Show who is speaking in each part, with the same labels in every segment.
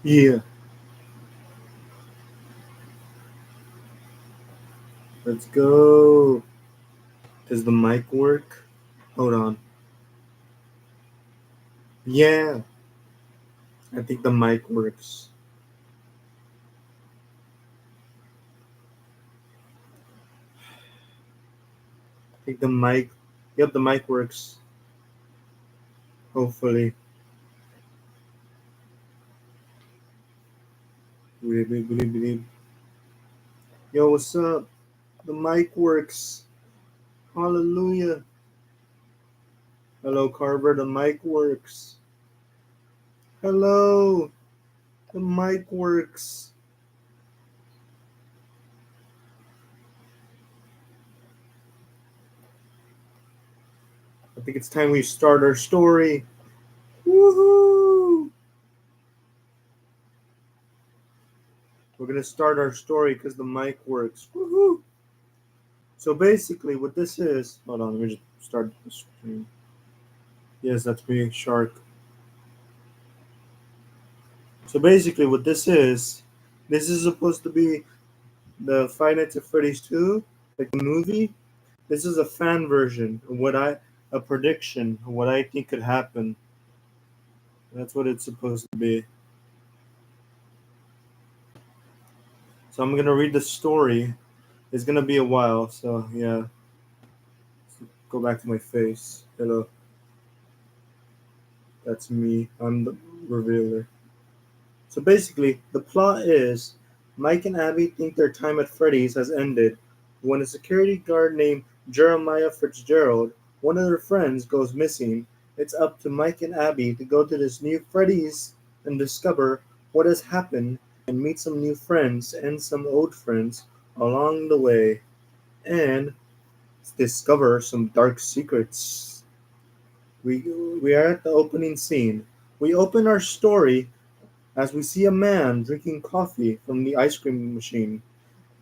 Speaker 1: Yeah, let's go. Does the mic work? Hold on. Yeah, I think the mic works. I think the mic. Yep, the mic works. Hopefully. Bleep, bleep, bleep, bleep. Yo, what's up? The mic works. Hallelujah. Hello, Carver. The mic works. Hello. The mic works. I think it's time we start our story. Woohoo! We're gonna start our story because the mic works. Woohoo! So basically, what this is. Hold on, let me just start the screen. Yes, that's me, Shark. So basically, what this is supposed to be the Five Nights at Freddys 2, like the movie. This is a fan version of a prediction of what I think could happen. That's what it's supposed to be. So I'm gonna read the story. It's gonna be a while, so yeah. Go back to my face. Hello, that's me. I'm the revealer. So basically, the plot is Mike and Abby think their time at Freddy's has ended when a security guard named Jeremiah Fitzgerald, one of their friends, goes missing. It's up to Mike and Abby to go to this new Freddy's and discover what has happened and meet some new friends and some old friends along the way and discover some dark secrets. We, we are at the opening scene. We open our story as we see a man drinking coffee from the ice cream machine.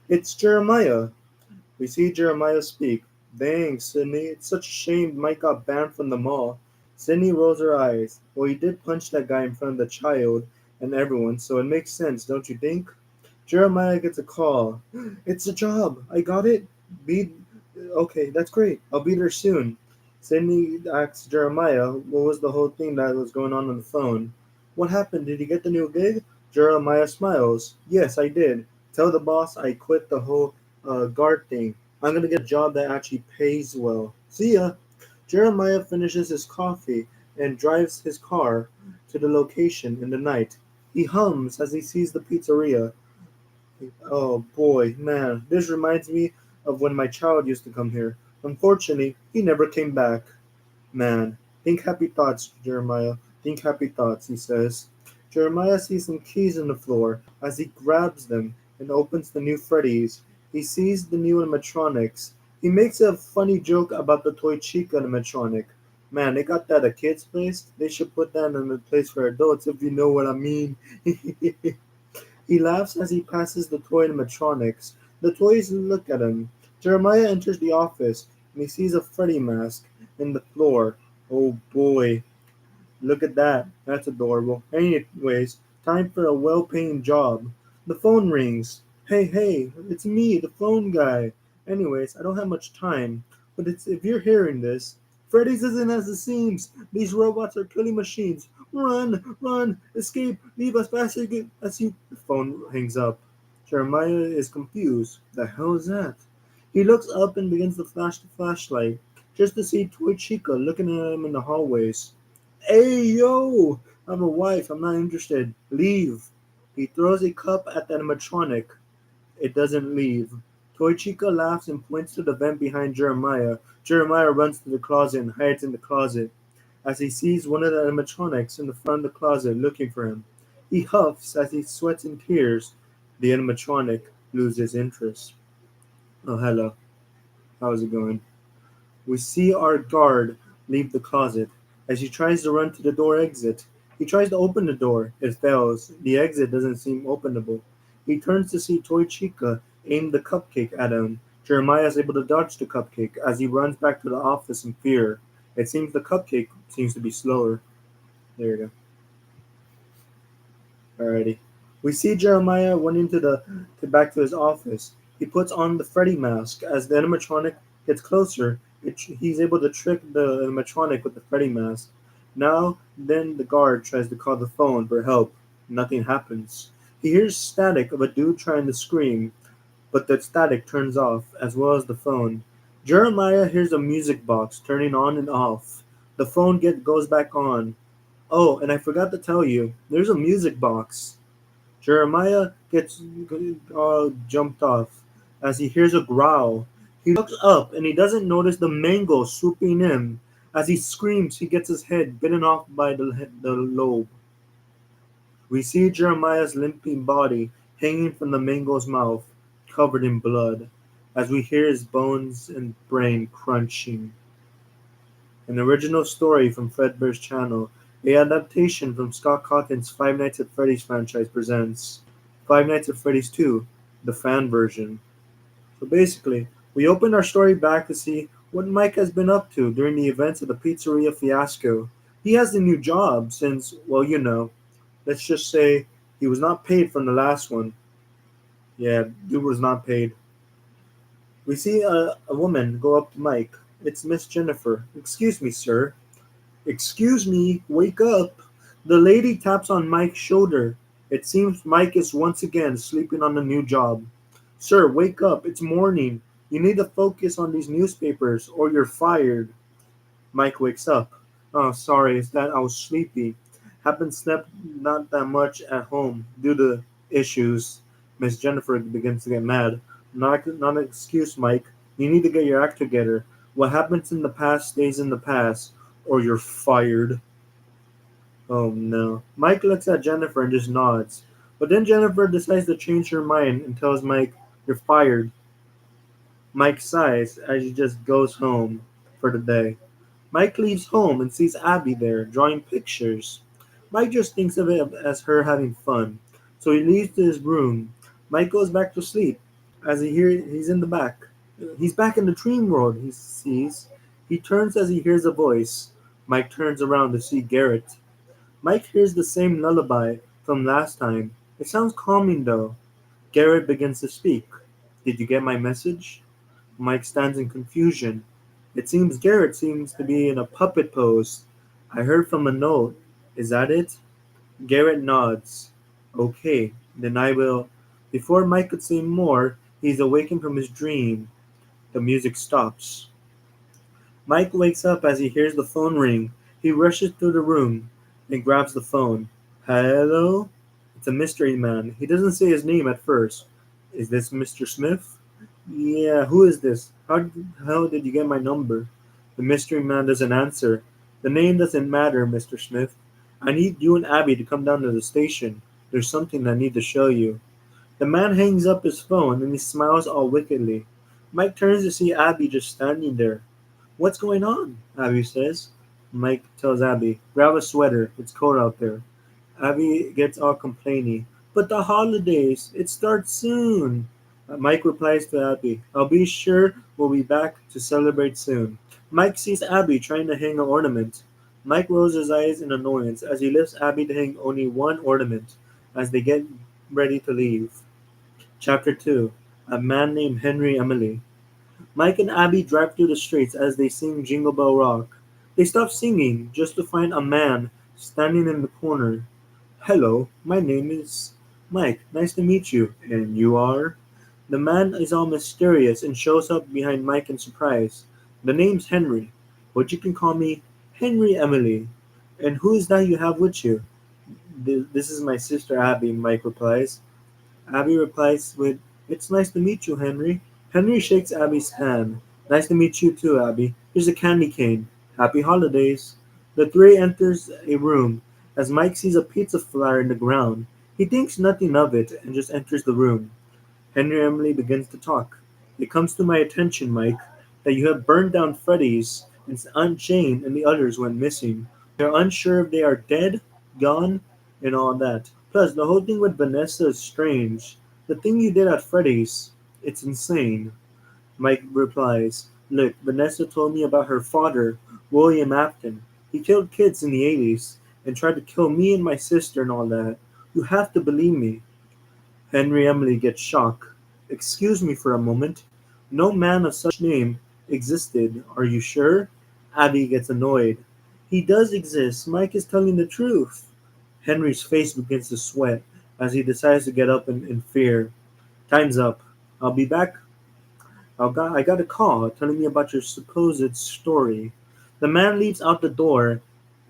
Speaker 1: It's Jeremiah. We see Jeremiah speak. Dang, Sydney, it's such a shame Mike got banned from the mall. Sydney rolls her eyes. Well, he did punch that guy in front of the child and everyone, so it makes sense, don't you think? Jeremiah gets a call. It's a job. I got it. Be okay. That's great. I'll be there soon. Sydney asks Jeremiah what was the whole thing that was going on the phone. What happened? Did you get the new gig? Jeremiah smiles. Yes, I did. Tell the boss I quit the whole guard thing. I'm gonna get a job that actually pays well. See ya. Jeremiah finishes his coffee and drives his car to the location in the night. He hums as he sees the pizzeria. Oh boy, man, this reminds me of when my child used to come here. Unfortunately, he never came back. Man, think happy thoughts, Jeremiah. Think happy thoughts, he says. Jeremiah sees some keys on the floor as he grabs them and opens the new Freddy's. He sees the new animatronics. He makes a funny joke about the toy Chica animatronic. Man, they got that at kids' place. They should put that in a place for adults, if you know what I mean. He laughs as he passes the toy animatronics. The toys look at him. Jeremiah enters the office and he sees a Freddy mask in the floor. Oh boy, look at that. That's adorable. Anyways, time for a well paying job. The phone rings. Hey, hey, it's me, the phone guy. Anyways, I don't have much time, but if you're hearing this, Freddy's isn't as it seems. These robots are killing machines. Run, run, escape, leave as fast as you. The phone hangs up. Jeremiah is confused. The hell is that? He looks up and begins to flash the flashlight, just to see Toy Chica looking at him in the hallways. Hey, yo! I'm a wife. I'm not interested. Leave. He throws a cup at the animatronic. It doesn't leave. Toy Chica laughs and points to the vent behind Jeremiah. Jeremiah runs to the closet and hides in the closet as he sees one of the animatronics in the front of the closet looking for him. He huffs as he sweats in tears. The animatronic loses interest. Oh, hello. How's it going? We see our guard leave the closet. As he tries to run to the door exit, he tries to open the door. It fails. The exit doesn't seem openable. He turns to see Toy Chica aim the cupcake at him. Jeremiah is able to dodge the cupcake as he runs back to the office in fear. It seems the cupcake seems to be slower. There you go. Alrighty. We see Jeremiah running back to his office. He puts on the Freddy mask. As the animatronic gets closer, he's able to trick the animatronic with the Freddy mask. Now, then the guard tries to call the phone for help. Nothing happens. He hears static of a dude trying to scream, but the static turns off, as well as the phone. Jeremiah hears a music box turning on and off. The phone goes back on. Oh, and I forgot to tell you, there's a music box. Jeremiah gets jumped off as he hears a growl. He looks up and he doesn't notice the mango swooping in. As he screams, he gets his head bitten off by the lobe. We see Jeremiah's limping body hanging from the mango's mouth, covered in blood, as we hear his bones and brain crunching. An original story from Fredbear's Channel, a adaptation from Scott Cawthon's Five Nights at Freddy's franchise presents Five Nights at Freddy's 2, the fan version. So basically, we open our story back to see what Mike has been up to during the events of the pizzeria fiasco. He has a new job since, well, let's just say he was not paid from the last one. Yeah, dude was not paid. We see a woman go up to Mike. It's Miss Jennifer. Excuse me, sir. Excuse me, wake up. The lady taps on Mike's shoulder. It seems Mike is once again sleeping on the new job. Sir, wake up. It's morning. You need to focus on these newspapers or you're fired. Mike wakes up. Oh, sorry, it's that I was sleepy. Haven't slept not that much at home due to issues. Miss Jennifer begins to get mad. Not an excuse, Mike. You need to get your act together. What happens in the past stays in the past, or you're fired. Oh no. Mike looks at Jennifer and just nods. But then Jennifer decides to change her mind and tells Mike, you're fired. Mike sighs as he just goes home for the day. Mike leaves home and sees Abby there, drawing pictures. Mike just thinks of it as her having fun. So he leaves to his room. Mike goes back to sleep. As he's in the back. He's back in the dream world, he sees. He turns as he hears a voice. Mike turns around to see Garrett. Mike hears the same lullaby from last time. It sounds calming though. Garrett begins to speak. Did you get my message? Mike stands in confusion. It seems Garrett seems to be in a puppet pose. I heard from a note. Is that it? Garrett nods. Okay, then I will. Before Mike could say more, he's awakened from his dream. The music stops. Mike wakes up as he hears the phone ring. He rushes through the room and grabs the phone. Hello? It's a mystery man. He doesn't say his name at first. Is this Mr. Smith? Yeah, who is this? How did you get my number? The mystery man doesn't answer. The name doesn't matter, Mr. Smith. I need you and Abby to come down to the station. There's something I need to show you. The man hangs up his phone and he smiles all wickedly. Mike turns to see Abby just standing there. What's going on? Abby says. Mike tells Abby, grab a sweater. It's cold out there. Abby gets all complainy. But the holidays, it starts soon. Mike replies to Abby, I'll be sure we'll be back to celebrate soon. Mike sees Abby trying to hang an ornament. Mike rolls his eyes in annoyance as he lifts Abby to hang only one ornament as they get ready to leave. Chapter 2. A Man Named Henry Emily. Mike and Abby drive through the streets as they sing Jingle Bell Rock. They stop singing just to find a man standing in the corner. Hello, my name is Mike. Nice to meet you. And you are? The man is all mysterious and shows up behind Mike in surprise. The name's Henry, but you can call me Henry Emily. And who is that you have with you? This is my sister Abby, Mike replies. Abby replies with, It's nice to meet you, Henry. Henry shakes Abby's hand. Nice to meet you too, Abby. Here's a candy cane. Happy holidays. The three enters a room as Mike sees a pizza flyer in the ground. He thinks nothing of it and just enters the room. Henry Emily begins to talk. It comes to my attention, Mike, that you have burned down Freddy's and Aunt Jane and the others went missing. We are unsure if they are dead, gone, and all that. Plus, the whole thing with Vanessa is strange. The thing you did at Freddy's, it's insane. Mike replies, Look, Vanessa told me about her father, William Afton. He killed kids in the 80s and tried to kill me and my sister and all that. You have to believe me. Henry Emily gets shocked. Excuse me for a moment. No man of such name existed. Are you sure? Abby gets annoyed. He does exist. Mike is telling the truth. Henry's face begins to sweat as he decides to get up in fear. Time's up. I'll be back. I got a call telling me about your supposed story. The man leaves out the door.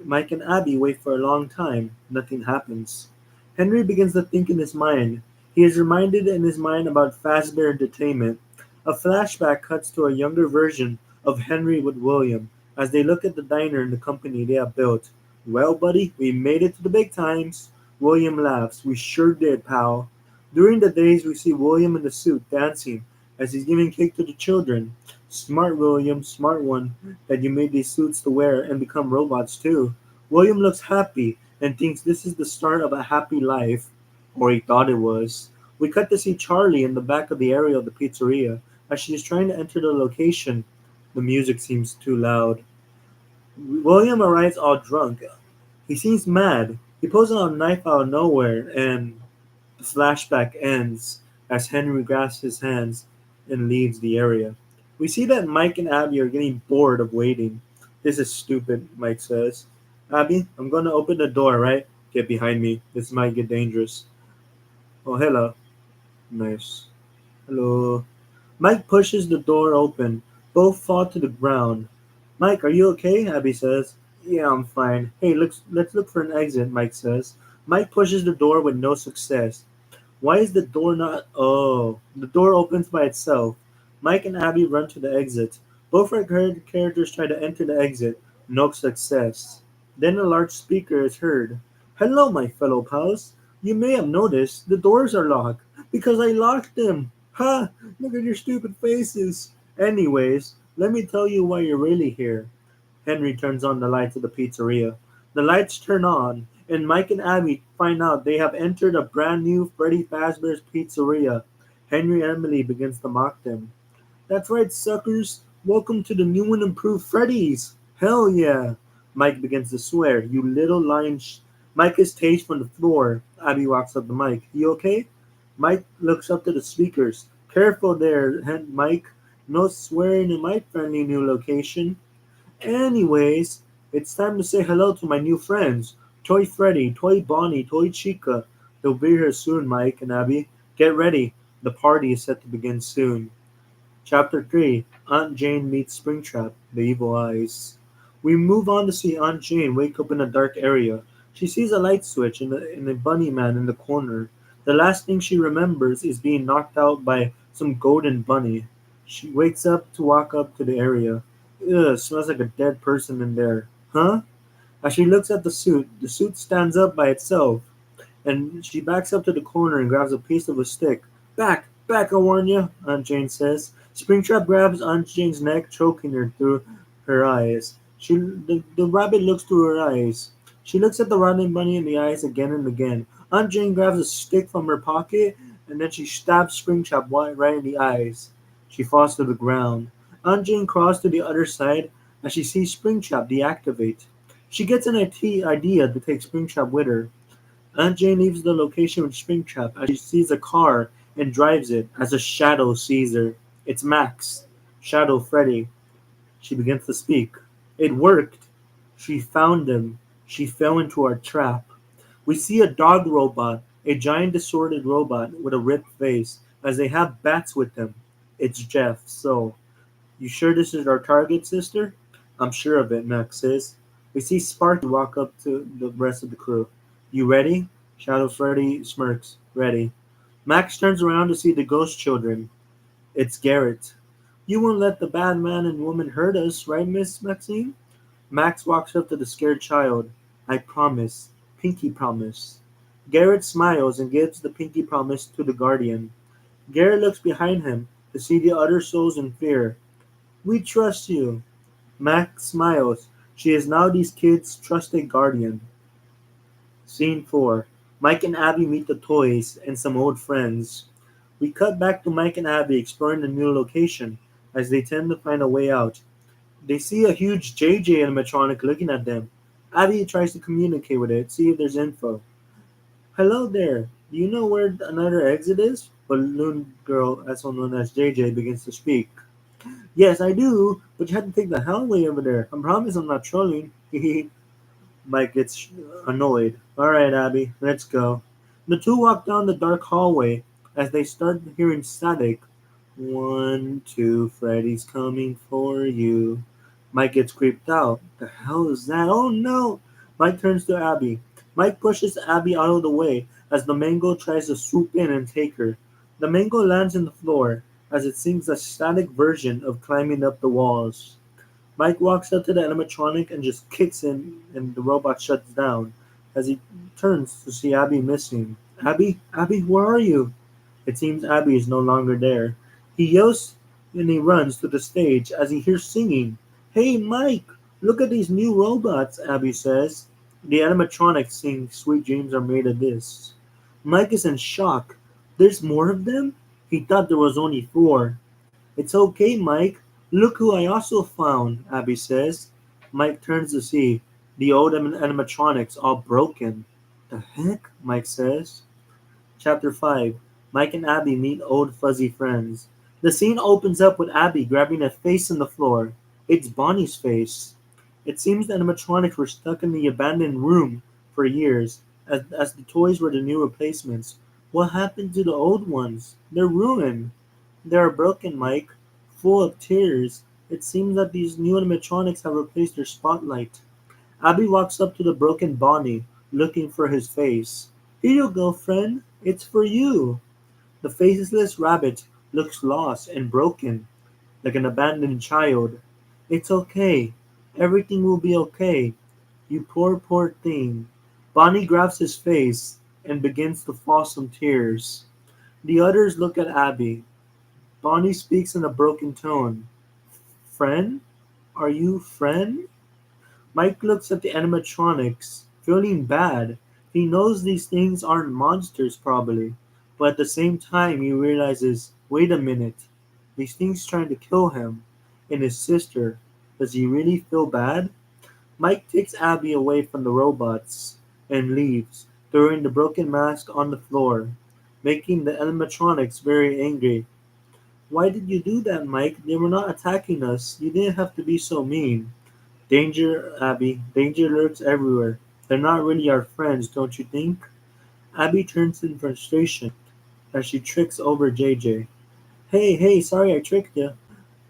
Speaker 1: Mike and Abby wait for a long time. Nothing happens. Henry begins to think in his mind. He is reminded in his mind about Fazbear Entertainment. A flashback cuts to a younger version of Henry with William as they look at the diner and the company they have built. Well, buddy, we made it to the big times. William laughs. We sure did, pal. During the days, we see William in the suit dancing as he's giving cake to the children. Smart William, smart one, that you made these suits to wear and become robots too. William looks happy and thinks this is the start of a happy life, or he thought it was. We cut to see Charlie in the back of the area of the pizzeria as she is trying to enter the location. The music seems too loud. William arrives all drunk. He seems mad. He pulls out a knife out of nowhere, and the flashback ends as Henry grasps his hands and leaves the area. We see that Mike and Abby are getting bored of waiting. This is stupid, Mike says. Abby, I'm gonna open the door, right? Get behind me. This might get dangerous. Oh, hello. Nice. Hello. Mike pushes the door open. Both fall to the ground. Mike, are you okay? Abby says. Yeah, I'm fine. Hey, let's look for an exit, Mike says. Mike pushes the door with no success. Why is the door not? Oh, the door opens by itself. Mike and Abby run to the exit. Both our characters try to enter the exit. No success. Then a large speaker is heard. Hello, my fellow pals. You may have noticed the doors are locked because I locked them. Ha! Look at your stupid faces. Anyways, let me tell you why you're really here. Henry turns on the lights of the pizzeria. The lights turn on, and Mike and Abby find out they have entered a brand new Freddy Fazbear's Pizzeria. Henry and Emily begins to mock them. That's right, suckers. Welcome to the new and improved Freddy's. Hell yeah. Mike begins to swear. You little lying Mike is tased from the floor. Abby walks up to Mike. You okay? Mike looks up to the speakers. Careful there, Mike. No swearing in my friendly new location. Anyways, it's time to say hello to my new friends. Toy Freddy, Toy Bonnie, Toy Chica. They'll be here soon, Mike and Abby. Get ready. The party is set to begin soon. Chapter 3 Aunt Jane Meets Springtrap, The Evil Eyes. We move on to see Aunt Jane wake up in a dark area. She sees a light switch and a bunny man in the corner. The last thing she remembers is being knocked out by some golden bunny. She wakes up to walk up to the area. Ugh, smells like a dead person in there. Huh? As she looks at the suit stands up by itself, and she backs up to the corner and grabs a piece of a stick. Back! Back, I warn you, Aunt Jane says. Springtrap grabs Aunt Jane's neck, choking her through her eyes. The rabbit looks through her eyes. She looks at the rotting bunny in the eyes again and again. Aunt Jane grabs a stick from her pocket, and then she stabs Springtrap right in the eyes. She falls to the ground. Aunt Jane crawls to the other side as she sees Springtrap deactivate. She gets an idea to take Springtrap with her. Aunt Jane leaves the location with Springtrap as she sees a car and drives it as a shadow sees her. It's Max. Shadow Freddy. She begins to speak. It worked. She found him. She fell into our trap. We see a dog robot, a giant distorted robot with a ripped face, as they have bats with them. It's Jeff, so. You sure this is our target, sister? I'm sure of it, Max says. We see Sparky walk up to the rest of the crew. You ready? Shadow Freddy smirks. Ready. Max turns around to see the ghost children. It's Garrett. You won't let the bad man and woman hurt us, right, Miss Maxine? Max walks up to the scared child. I promise. Pinky promise. Garrett smiles and gives the pinky promise to the guardian. Garrett looks behind him to see the other souls in fear. We trust you. Max smiles. She is now these kids' trusted guardian. Scene 4. Mike and Abby meet the toys and some old friends. We cut back to Mike and Abby exploring the new location as they tend to find a way out. They see a huge JJ animatronic looking at them. Abby tries to communicate with it, see if there's info. Hello there. Do you know where another exit is? Balloon Girl, also known as JJ, begins to speak. Yes, I do, but you had to take the hallway over there. I promise I'm not trolling. Mike gets annoyed. Alright, Abby, let's go. The two walk down the dark hallway as they start hearing static. 1, 2, Freddy's coming for you. Mike gets creeped out. The hell is that? Oh no! Mike turns to Abby. Mike pushes Abby out of the way as the mango tries to swoop in and take her. The mango lands on the floor as it seems a static version of climbing up the walls. Mike walks up to the animatronic and just kicks him, and the robot shuts down. As he turns to see Abby missing. Abby? Abby, where are you? It seems Abby is no longer there. He yells and he runs to the stage as he hears singing. Hey, Mike! Look at these new robots, Abby says. The animatronics sing Sweet Dreams Are Made of This. Mike is in shock. There's more of them? He thought there was only four. It's okay, Mike. Look who I also found, Abby says. Mike turns to see the old animatronics all broken. The heck? Mike says. Chapter 5. Mike and Abby meet old fuzzy friends. The scene opens up with Abby grabbing a face on the floor. It's Bonnie's face. It seems the animatronics were stuck in the abandoned room for years, as the toys were the new replacements. What happened to the old ones? They're ruined. They are broken, Mike, full of tears. It seems that these new animatronics have replaced their spotlight. Abby walks up to the broken Bonnie, looking for his face. Here you go, friend. It's for you. The faceless rabbit looks lost and broken, like an abandoned child. It's okay. Everything will be okay. You poor, poor thing. Bonnie grabs his face and begins to fall some tears. The others look at Abby. Bonnie speaks in a broken tone. Friend? Are you friend? Mike looks at the animatronics, feeling bad. He knows these things aren't monsters, probably, but at the same time he realizes, wait a minute, these things trying to kill him and his sister. Does he really feel bad? Mike takes Abby away from the robots and leaves, throwing the broken mask on the floor, making the animatronics very angry. Why did you do that, Mike? They were not attacking us. You didn't have to be so mean. Danger, Abby. Danger lurks everywhere. They're not really our friends, don't you think? Abby turns in frustration as she tricks over JJ. Hey, hey, sorry I tricked you.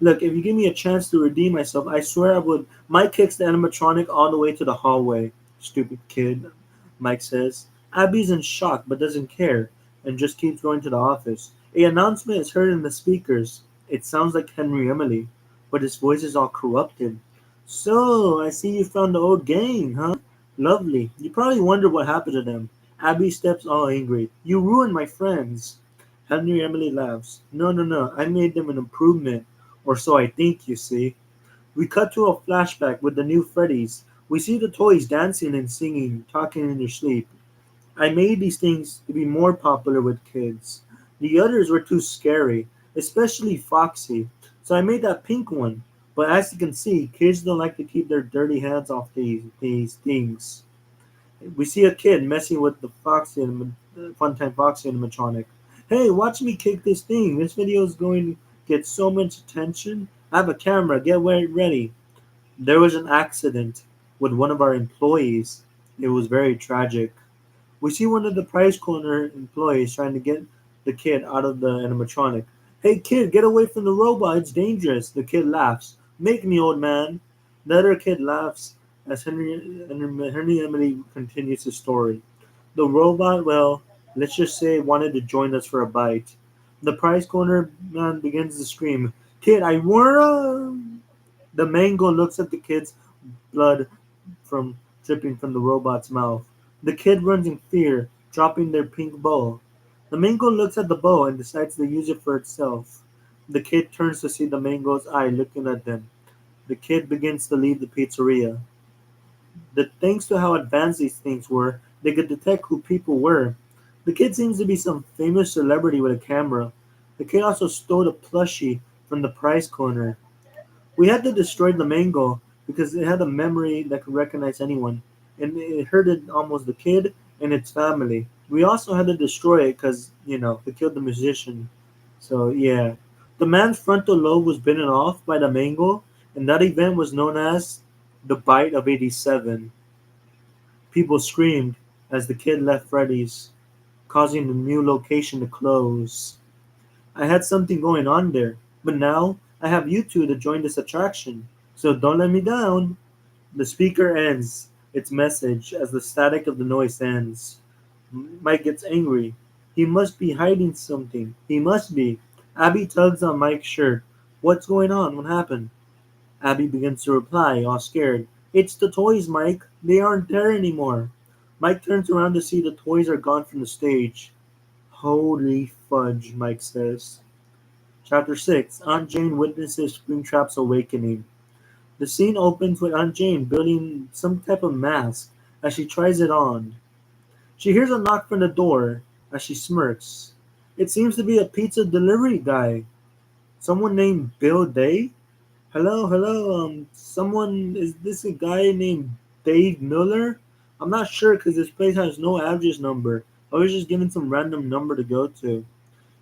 Speaker 1: Look, if you give me a chance to redeem myself, I swear I would. Mike kicks the animatronic all the way to the hallway. Stupid kid, Mike says. Abby's in shock but doesn't care and just keeps going to the office. A announcement is heard in the speakers. It sounds like Henry Emily, but his voice is all corrupted. So, I see you found the old gang, huh? Lovely. You probably wonder what happened to them. Abby steps all angry. You ruined my friends. Henry Emily laughs. No, no, no. I made them an improvement. Or so I think, you see. We cut to a flashback with the new Freddies. We see the toys dancing and singing, talking in their sleep. I made these things to be more popular with kids. The others were too scary, especially Foxy, so I made that pink one. But as you can see, kids don't like to keep their dirty hands off these things. We see a kid messing with the Foxy and Funtime Foxy animatronic. Hey, watch me kick this thing. This video is going to get so much attention. I have a camera. Get ready. There was an accident with one of our employees. It was very tragic. We see one of the prize corner employees trying to get the kid out of the animatronic. Hey kid, get away from the robot, it's dangerous. The kid laughs. Make me, old man. The other kid laughs as Henry Emily continues his story. The robot, well, let's just say wanted to join us for a bite. The prize corner man begins to scream, Kid, I wanna. The mango looks at the kid's blood from dripping from the robot's mouth. The kid runs in fear, dropping their pink bow. The mango looks at the bow and decides to use it for itself. The kid turns to see the mango's eye looking at them. The kid begins to leave the pizzeria. Thanks to how advanced these things were, they could detect who people were. The kid seems to be some famous celebrity with a camera. The kid also stole a plushie from the prize corner. We had to destroy the mango because it had a memory that could recognize anyone, and it hurted almost the kid and its family. We also had to destroy it because, it killed the musician. So, yeah. The man's frontal lobe was bitten off by the mango, and that event was known as the Bite of 87. People screamed as the kid left Freddy's, causing the new location to close. I had something going on there, but now I have you two to join this attraction, so don't let me down. The speaker ends its message as the static of the noise ends. Mike gets angry. He must be hiding something. He must be. Abby tugs on Mike's shirt. What's going on? What happened? Abby begins to reply, all scared. It's the toys, Mike. They aren't there anymore. Mike turns around to see the toys are gone from the stage. Holy fudge, Mike says. Chapter 6. Aunt Jane witnesses Springtrap's awakening. The scene opens with Aunt Jane building some type of mask as she tries it on. She hears a knock from the door as she smirks. It seems to be a pizza delivery guy. Someone named Bill Day? Hello, hello. Is this a guy named Dave Miller? I'm not sure because this place has no address number. I was just given some random number to go to.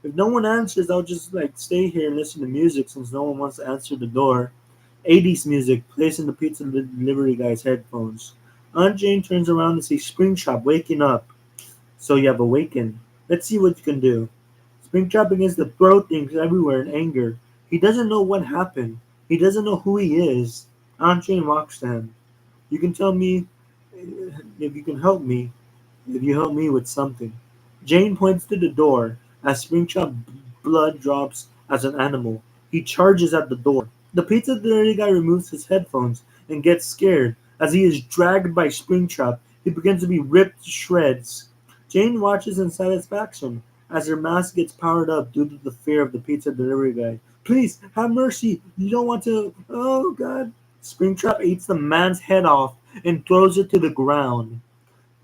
Speaker 1: If no one answers, I'll just stay here and listen to music since no one wants to answer the door. 80s music plays in the pizza delivery guy's headphones. Aunt Jane turns around to see Springtrap waking up. So you have awakened. Let's see what you can do. Springtrap begins to throw things everywhere in anger. He doesn't know what happened. He doesn't know who he is. Aunt Jane walks to him. You can tell me if you can help me, if you help me with something. Jane points to the door as Springtrap blood drops as an animal. He charges at the door. The pizza delivery guy removes his headphones and gets scared. As he is dragged by Springtrap, he begins to be ripped to shreds. Jane watches in satisfaction as her mask gets powered up due to the fear of the pizza delivery guy. Please, have mercy. You don't want to. Oh, God. Springtrap eats the man's head off and throws it to the ground.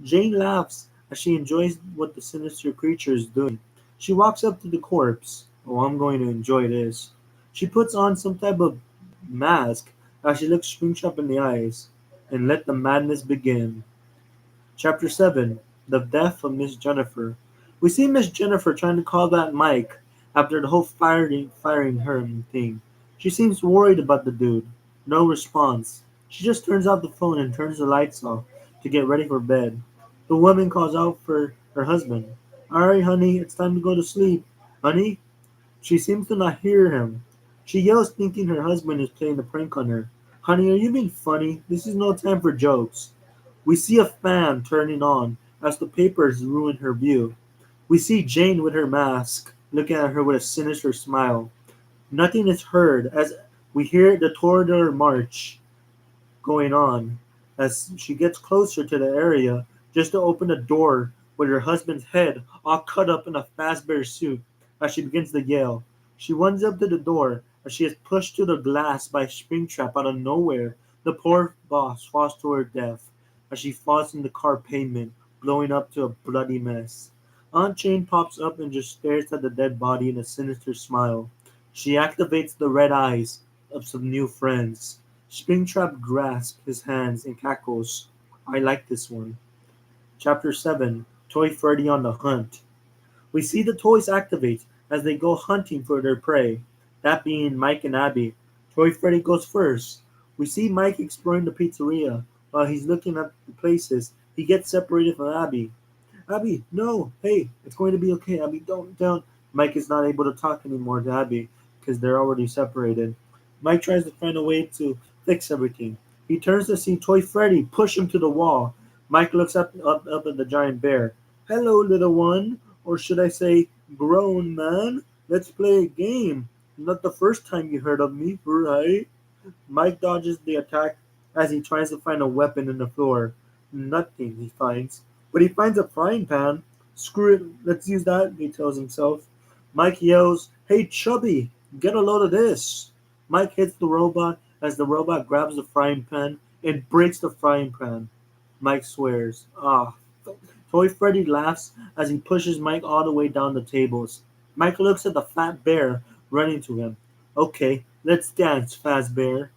Speaker 1: Jane laughs as she enjoys what the sinister creature is doing. She walks up to the corpse. Oh, I'm going to enjoy this. She puts on some type of mask as she looks Springtrap in the eyes. And let the madness begin. Chapter 7. The Death of Miss Jennifer. We see Miss Jennifer trying to call that Mike after the whole firing her thing. She seems worried about the dude. No response. She just turns off the phone and turns the lights off to get ready for bed. The woman calls out for her husband. Alright, honey, it's time to go to sleep. Honey? She seems to not hear him. She yells, thinking her husband is playing a prank on her. Honey, are you being funny? This is no time for jokes. We see a fan turning on as the papers ruin her view. We see Jane with her mask, looking at her with a sinister smile. Nothing is heard as we hear the Toreador March going on as she gets closer to the area just to open the door with her husband's head all cut up in a Fazbear suit as she begins to yell. She runs up to the door as she is pushed to the glass by Springtrap out of nowhere. The poor boss falls to her death as she falls in the car pavement, blowing up to a bloody mess. Aunt Jane pops up and just stares at the dead body in a sinister smile. She activates the red eyes of some new friends. Springtrap grasps his hands and cackles. I like this one. Chapter 7. Toy Freddy on the Hunt. We see the toys activate as they go hunting for their prey, that being Mike and Abby. Toy Freddy goes first. We see Mike exploring the pizzeria. While he's looking at the places, he gets separated from Abby. Abby, no, hey, it's going to be okay. Abby, don't. Mike is not able to talk anymore to Abby because they're already separated. Mike tries to find a way to fix everything. He turns to see Toy Freddy push him to the wall. Mike looks up at the giant bear. Hello, little one. Or should I say, grown man? Let's play a game. Not the first time you heard of me, right? Mike dodges the attack as he tries to find a weapon in the floor. Nothing he finds. But he finds a frying pan. Screw it, let's use that, he tells himself. Mike yells, Hey Chubby, get a load of this. Mike hits the robot as the robot grabs the frying pan and breaks the frying pan. Mike swears. Toy Freddy laughs as he pushes Mike all the way down the tables. Mike looks at the fat bear running to him. Okay, let's dance, Fazbear.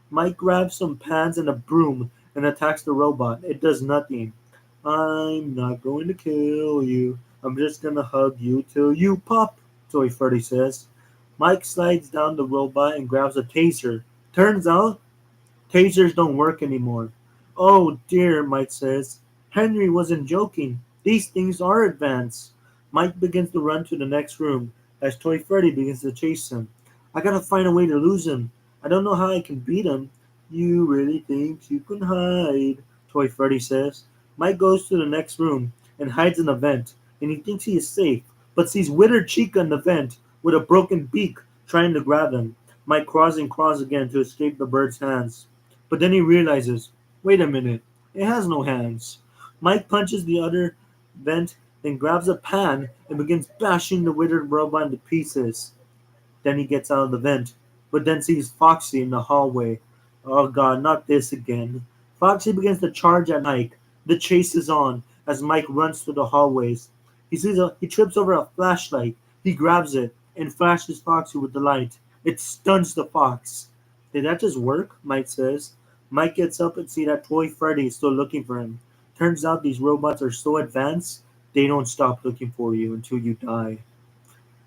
Speaker 1: Mike grabs some pans and a broom and attacks the robot. It does nothing. I'm not going to kill you. I'm just gonna hug you till you pop, Toy Freddy says. Mike slides down the robot and grabs a taser. Turns out, tasers don't work anymore. Oh dear, Mike says. Henry wasn't joking. These things are advanced. Mike begins to run to the next room as Toy Freddy begins to chase him. I gotta find a way to lose him. I don't know how I can beat him. You really think you can hide, Toy Freddy says. Mike goes to the next room and hides in a vent, and he thinks he is safe, but sees Withered Chica in the vent with a broken beak trying to grab him. Mike crawls and crawls again to escape the bird's hands. But then he realizes, wait a minute, it has no hands. Mike punches the other vent, then grabs a pan and begins bashing the withered robot into pieces. Then he gets out of the vent, but then sees Foxy in the hallway. Oh god, not this again. Foxy begins to charge at Mike. The chase is on as Mike runs through the hallways. He trips over a flashlight. He grabs it and flashes Foxy with the light. It stuns the fox. Did that just work? Mike says. Mike gets up and sees that Toy Freddy is still looking for him. Turns out these robots are so advanced, they don't stop looking for you until you die.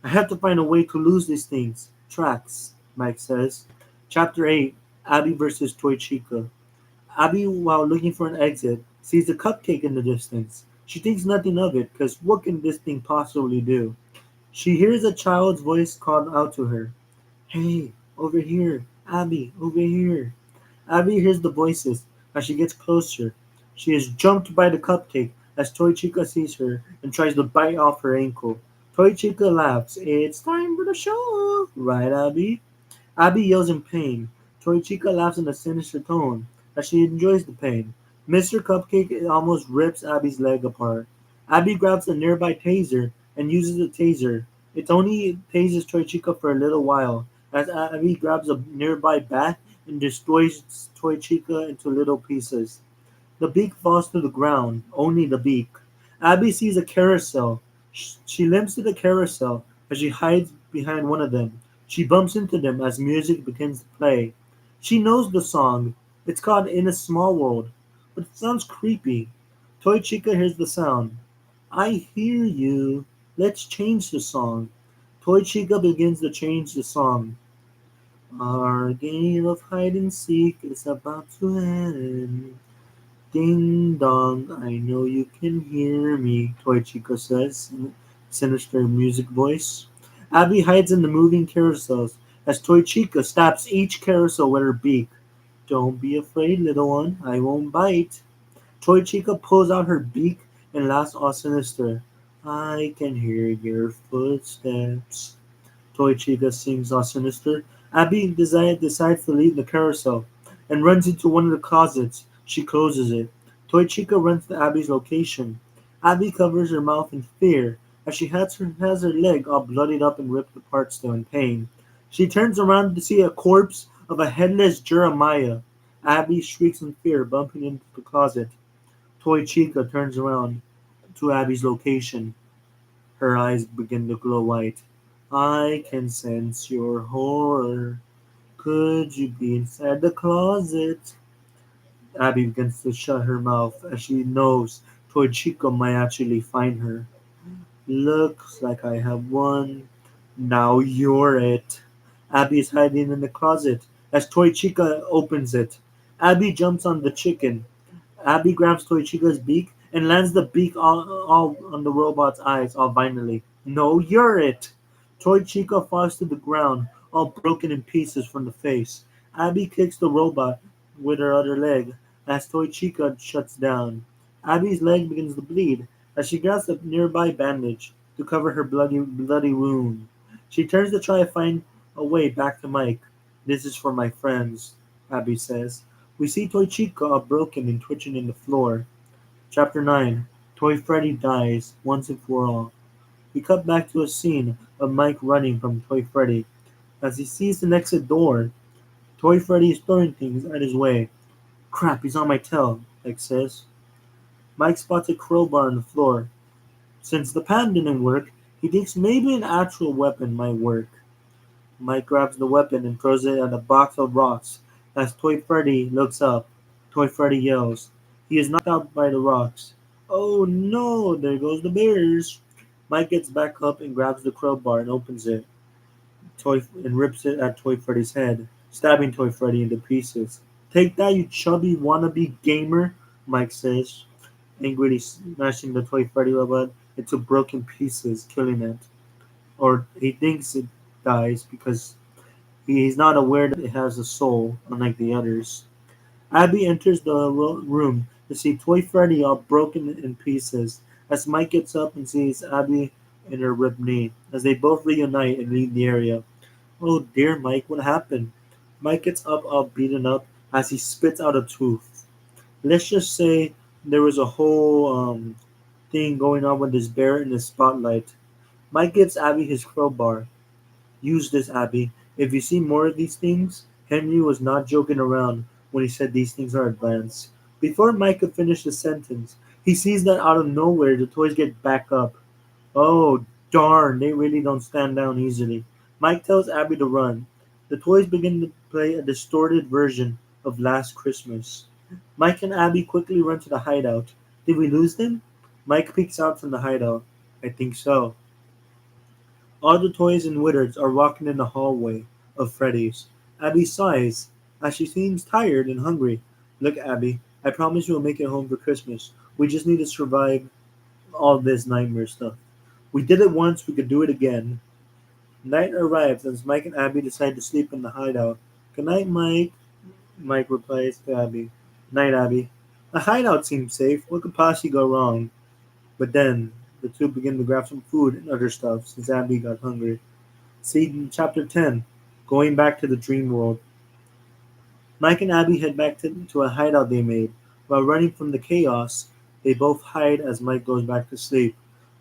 Speaker 1: I have to find a way to lose these things. Tracks, Mike says. Chapter 8, Abby versus Toy Chica. Abby, while looking for an exit, sees a cupcake in the distance. She thinks nothing of it, because what can this thing possibly do? She hears a child's voice call out to her. Hey, over here. Abby, over here. Abby hears the voices. As she gets closer, she is jumped by the cupcake as Toy Chica sees her and tries to bite off her ankle. Toy Chica laughs. It's time for the show, right, Abby? Abby yells in pain. Toy Chica laughs in a sinister tone as she enjoys the pain. Mr. Cupcake almost rips Abby's leg apart. Abby grabs a nearby taser and uses the taser. It only tases Toy Chica for a little while as Abby grabs a nearby bat and destroys Toy Chica into little pieces. The beak falls to the ground, only the beak. Abby sees a carousel. She limps to the carousel as she hides behind one of them. She bumps into them as music begins to play. She knows the song. It's called In a Small World, but it sounds creepy. Toy Chica hears the sound. I hear you. Let's change the song. Toy Chica begins to change the song. Our game of hide and seek is about to end. Ding dong, I know you can hear me, Toy Chica says in a sinister music voice. Abby hides in the moving carousels as Toy Chica stabs each carousel with her beak. Don't be afraid, little one, I won't bite. Toy Chica pulls out her beak and laughs all sinister. I can hear your footsteps. Toy Chica sings all sinister. Abby decides to leave the carousel and runs into one of the closets. She closes it. Toy Chica runs to Abby's location. Abby covers her mouth in fear as she has her leg all bloodied up and ripped apart still in pain. She turns around to see a corpse of a headless Jeremiah. Abby shrieks in fear, bumping into the closet. Toy Chica turns around to Abby's location. Her eyes begin to glow white. I can sense your horror. Could you be inside the closet? Abby begins to shut her mouth as she knows Toy Chica might actually find her. Looks like I have won. Now you're it. Abby is hiding in the closet as Toy Chica opens it. Abby jumps on the chicken. Abby grabs Toy Chica's beak and lands the beak all on the robot's eyes, all violently. No, you're it! Toy Chica falls to the ground, all broken in pieces from the face. Abby kicks the robot with her other leg as Toy Chica shuts down. Abby's leg begins to bleed as she grabs a nearby bandage to cover her bloody wound. She turns to try to find a way back to Mike. This is for my friends, Abby says. We see Toy Chica all broken and twitching in the floor. Chapter 9, Toy Freddy dies once and for all. We cut back to a scene of Mike running from Toy Freddy. As he sees an exit door, Toy Freddy is throwing things at his way. Crap, he's on my tail, Mike says. Mike spots a crowbar on the floor. Since the pan didn't work, he thinks maybe an actual weapon might work. Mike grabs the weapon and throws it at a box of rocks. As Toy Freddy looks up, Toy Freddy yells. He is knocked out by the rocks. Oh no, there goes the bears. Mike gets back up and grabs the crowbar and opens it. And rips it at Toy Freddy's head, stabbing Toy Freddy into pieces. Take that, you chubby wannabe gamer, Mike says, angrily smashing the Toy Freddy robot into broken pieces, killing it. Or he thinks it dies because he's not aware that it has a soul, unlike the others. Abby enters the room to see Toy Freddy all broken in pieces, as Mike gets up and sees Abby in her ripped knee, as they both reunite and leave the area. Oh dear, Mike, what happened? Mike gets up all beaten up as he spits out a tooth. Let's just say there was a whole thing going on with this bear in the spotlight. Mike gives Abby his crowbar. Use this, Abby. If you see more of these things, Henry was not joking around when he said these things are advanced. Before Mike could finish the sentence, he sees that out of nowhere the toys get back up. Oh, darn, they really don't stand down easily. Mike tells Abby to run. The toys begin to play a distorted version of Last Christmas. Mike and Abby quickly run to the hideout. Did we lose them? Mike peeks out from the hideout. I think so. All the toys and Wizards are walking in the hallway of Freddy's. Abby sighs as she seems tired and hungry. Look, Abby, I promise you will make it home for Christmas. We just need to survive all this nightmare stuff. We did it once, we could do it again. Night arrives as Mike and Abby decide to sleep in the hideout. Good night, Mike. Mike replies to Abby. Night, Abby. The hideout seems safe. What could possibly go wrong? But then the two begin to grab some food and other stuff since Abby got hungry. See in chapter 10, going back to the dream world. Mike and Abby head back to a hideout they made. While running from the chaos, they both hide as Mike goes back to sleep.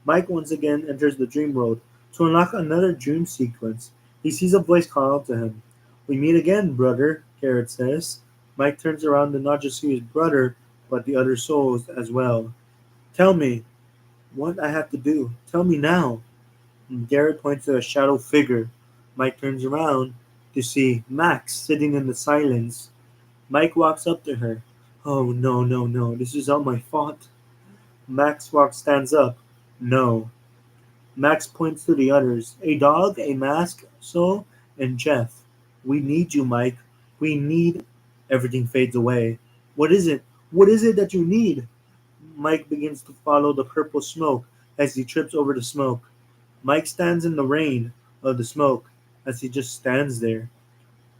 Speaker 1: Mike once again enters the dream world to unlock another dream sequence. He sees a voice call out to him. We meet again, brother, Garrett says. Mike turns around to not just see his brother, but the other souls as well. Tell me what I have to do. Tell me now. Garrett points to a shadow figure. Mike turns around to see Max sitting in the silence. Mike walks up to her. Oh, no, no, no. This is all my fault. Stands up. No. Max points to the others. A dog, a mask, so, and Jeff. We need you, Mike. We need. Everything fades away. What is it? What is it that you need? Mike begins to follow the purple smoke as he trips over the smoke. Mike stands in the rain of the smoke as he just stands there.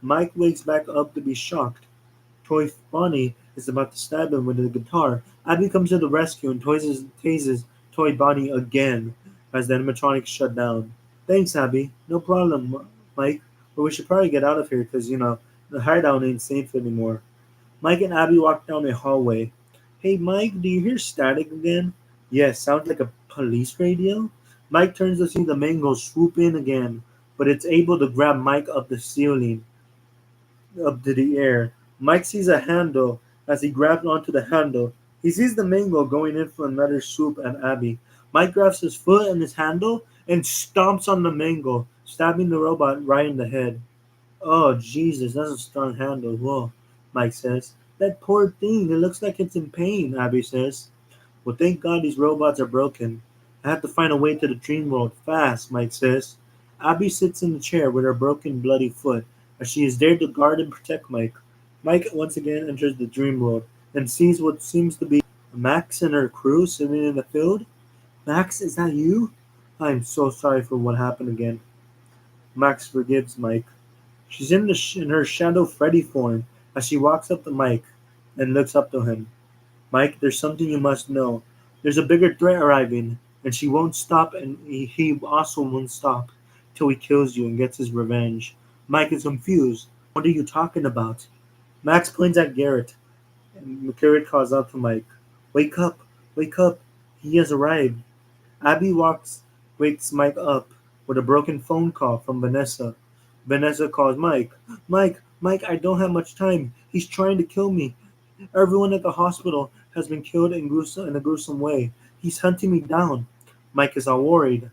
Speaker 1: Mike wakes back up to be shocked. Toy Bonnie is about to stab him with a guitar. Abby comes to the rescue and tases Toy Bonnie again as the animatronics shut down. Thanks, Abby. No problem, Mike. But we should probably get out of here because, the hideout ain't safe anymore. Mike and Abby walk down a hallway. Hey, Mike, do you hear static again? Yes, sounds like a police radio. Mike turns to see the mango swoop in again, but it's able to grab Mike up the ceiling, up to the air. Mike sees a handle as he grabs onto the handle. He sees the mango going in for another swoop at Abby. Mike grabs his foot and his handle and stomps on the mango, stabbing the robot right in the head. Oh, Jesus, that's a strong handle. Whoa, Mike says. That poor thing, it looks like it's in pain, Abby says. Well, thank God these robots are broken. I have to find a way to the dream world fast, Mike says. Abby sits in the chair with her broken, bloody foot, as she is there to guard and protect Mike. Mike once again enters the dream world and sees what seems to be Max and her crew sitting in the field. Max, is that you? I'm so sorry for what happened again. Max forgives Mike. She's in her Shadow Freddy form as she walks up to Mike and looks up to him. Mike, there's something you must know. There's a bigger threat arriving, and she won't stop, and he also won't stop till he kills you and gets his revenge. Mike is confused. What are you talking about? Max points at Garrett, and Garrett calls out to Mike. Wake up! Wake up! He has arrived. Abby wakes Mike up with a broken phone call from Vanessa. Vanessa calls Mike. Mike, I don't have much time. He's trying to kill me. Everyone at the hospital has been killed in a gruesome way. He's hunting me down. Mike is all worried.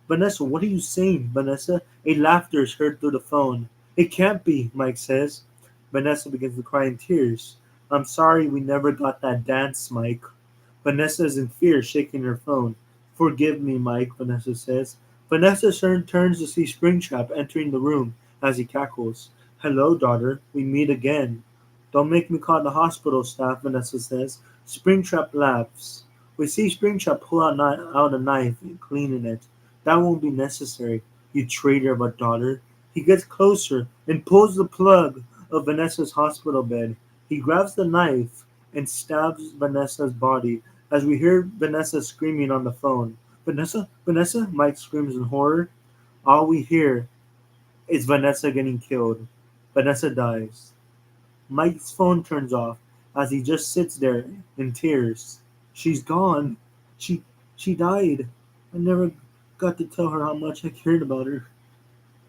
Speaker 1: Vanessa, what are you saying, Vanessa? A laughter is heard through the phone. It can't be, Mike says. Vanessa begins to cry in tears. I'm sorry we never got that dance, Mike. Vanessa is in fear, shaking her phone. Forgive me, Mike, Vanessa says. Vanessa turns to see Springtrap entering the room as he cackles. Hello, daughter. We meet again. Don't make me call the hospital staff, Vanessa says. Springtrap laughs. We see Springtrap pull out a knife and cleaning it. That won't be necessary, you traitor of a daughter. He gets closer and pulls the plug of Vanessa's hospital bed. He grabs the knife and stabs Vanessa's body as we hear Vanessa screaming on the phone. Vanessa? Vanessa? Mike screams in horror. All we hear is Vanessa getting killed. Vanessa dies. Mike's phone turns off as he just sits there in tears. She's gone. She she died. I never got to tell her how much I cared about her.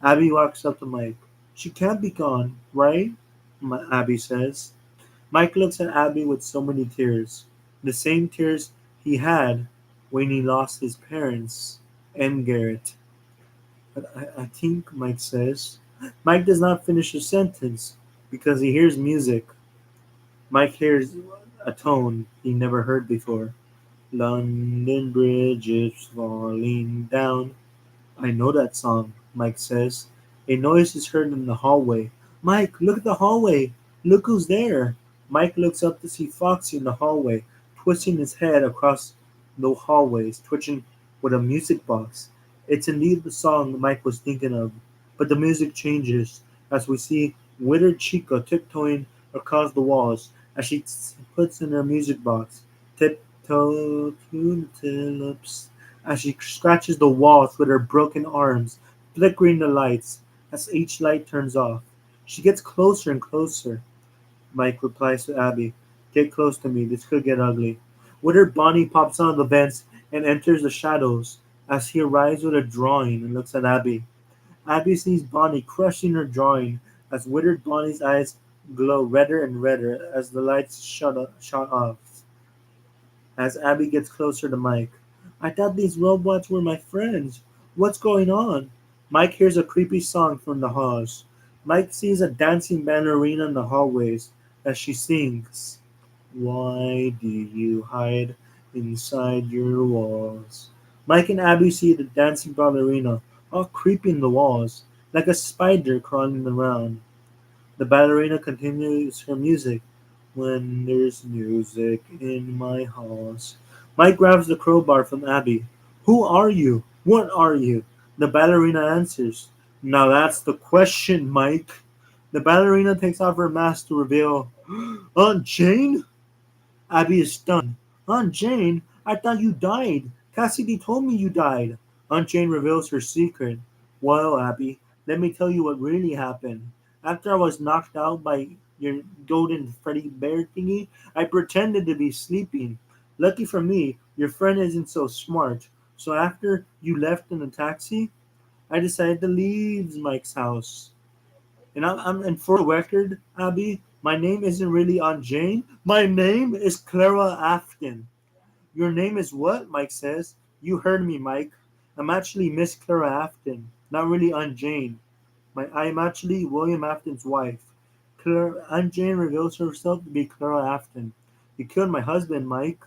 Speaker 1: Abby walks up to Mike. She can't be gone, right? Abby says. Mike looks at Abby with so many tears. The same tears he had when he lost his parents and Garrett. But I think, Mike says. Mike does not finish a sentence because he hears music. Mike hears a tone he never heard before. London Bridge is falling down. I know that song, Mike says. A noise is heard in the hallway. Mike, look at the hallway. Look who's there. Mike looks up to see Foxy in the hallway, twisting his head across the hallways, twitching with a music box. It's indeed the song Mike was thinking of, but the music changes as we see withered Chica tiptoeing across the walls as she puts in her music box. Tiptoe to the tulips as she scratches the walls with her broken arms, flickering the lights as each light turns off. She gets closer and closer. Mike replies to Abby, get close to me, this could get ugly. Withered Bonnie pops out of the vents and enters the shadows as he arrives with a drawing and looks at Abby. Abby sees Bonnie crushing her drawing as Withered Bonnie's eyes glow redder and redder as the lights shut off. As Abby gets closer to Mike. I thought these robots were my friends. What's going on? Mike hears a creepy song from the halls. Mike sees a dancing ballerina in the hallways as she sings. Why do you hide inside your walls? Mike and Abby see the dancing ballerina, all creepy in the walls, like a spider crawling around. The ballerina continues her music. When there's music in my halls. Mike grabs the crowbar from Abby. Who are you? What are you? The ballerina answers. Now that's the question, Mike. The ballerina takes off her mask to reveal Aunt Jane? Abby is stunned. Aunt Jane? I thought you died. Cassidy told me you died. Aunt Jane reveals her secret. Well, Abby, let me tell you what really happened. After I was knocked out by your golden Freddy Bear thingy, I pretended to be sleeping. Lucky for me, your friend isn't so smart. So after you left in the taxi, I decided to leave Mike's house. And for the record, Abby, my name isn't really Aunt Jane. My name is Clara Afton. Your name is what? Mike says. You heard me, Mike. I'm actually Miss Clara Afton, not really Aunt Jane. I'm actually William Afton's wife. Aunt Jane reveals herself to be Clara Afton. You killed my husband, Mike.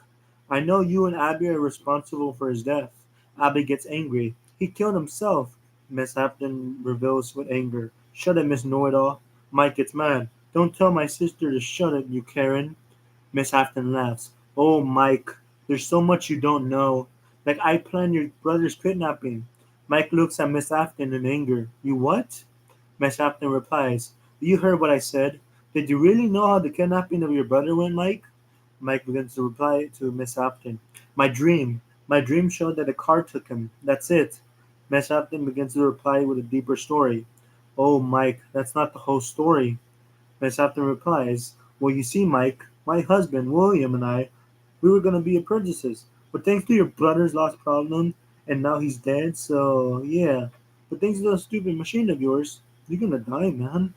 Speaker 1: I know you and Abby are responsible for his death. Abby gets angry. He killed himself. Miss Afton reveals with anger. Shut it, Miss Know-It-all. Mike gets mad. Don't tell my sister to shut it, you Karen. Miss Afton laughs. Oh, Mike, there's so much you don't know. Like I planned your brother's kidnapping. Mike looks at Miss Afton in anger. You what? Miss Afton replies, you heard what I said. Did you really know how the kidnapping of your brother went, Mike? Mike begins to reply to Miss Afton. My dream. My dream showed that a car took him. That's it. Miss Afton begins to reply with a deeper story. Oh, Mike, that's not the whole story. Miss Afton replies, well, you see, Mike, my husband, William, and I, we were going to be apprentices. But thanks to your brother's lost problem, and now he's dead, so yeah. But thanks to that stupid machine of yours, you're going to die, man.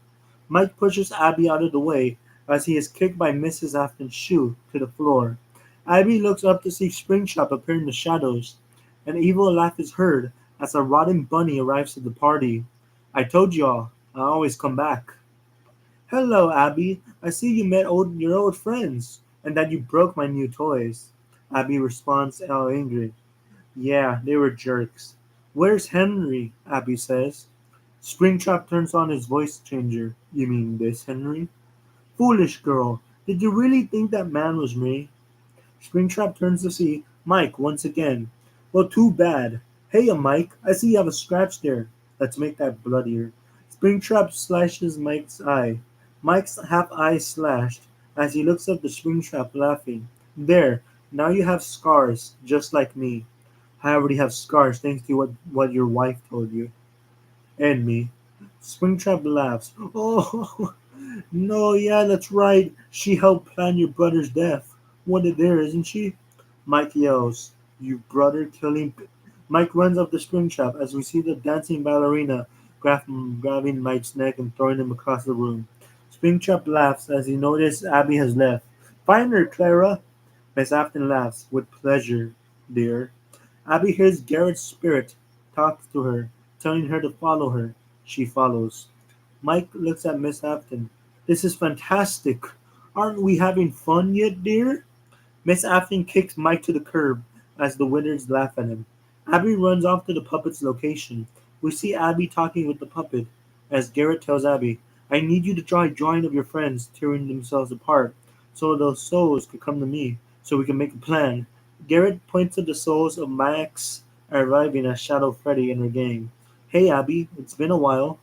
Speaker 1: Mike pushes Abby out of the way as he is kicked by Mrs. Afton's shoe to the floor. Abby looks up to see Springtrap appear in the shadows. An evil laugh is heard as a rotten bunny arrives at the party. I told y'all, I always come back. Hello, Abby. I see you met your old friends, and that you broke my new toys. Abby responds all angry. Yeah, they were jerks. Where's Henry? Abby says. Springtrap turns on his voice changer. You mean this, Henry? Foolish girl. Did you really think that man was me? Springtrap turns to see Mike once again. Well, too bad. Hey, Mike, I see you have a scratch there. Let's make that bloodier. Springtrap slashes Mike's eye. Mike's half eye slashed as he looks up the Springtrap laughing. There, now you have scars, just like me. I already have scars thanks to what your wife told you. And me. Springtrap laughs. Oh, no, yeah, that's right. She helped plan your brother's death. What a dare, isn't she? Mike yells, You brother killing. Mike runs up the Springtrap as we see the dancing ballerina grabbing Mike's neck and throwing him across the room. Springtrap laughs as he notices Abby has left. Find her, Clara. Miss Afton laughs. With pleasure, dear. Abby hears Garrett's spirit talk to her, telling her to follow her. She follows. Mike looks at Miss Afton. This is fantastic. Aren't we having fun yet, dear? Miss Afton kicks Mike to the curb as the winners laugh at him. Abby runs off to the puppet's location. We see Abby talking with the puppet as Garrett tells Abby, I need you to draw a drawing of your friends tearing themselves apart so those souls could come to me so we can make a plan. Garrett points to the souls of Max arriving as Shadow Freddy and her gang. Hey Abby, it's been a while.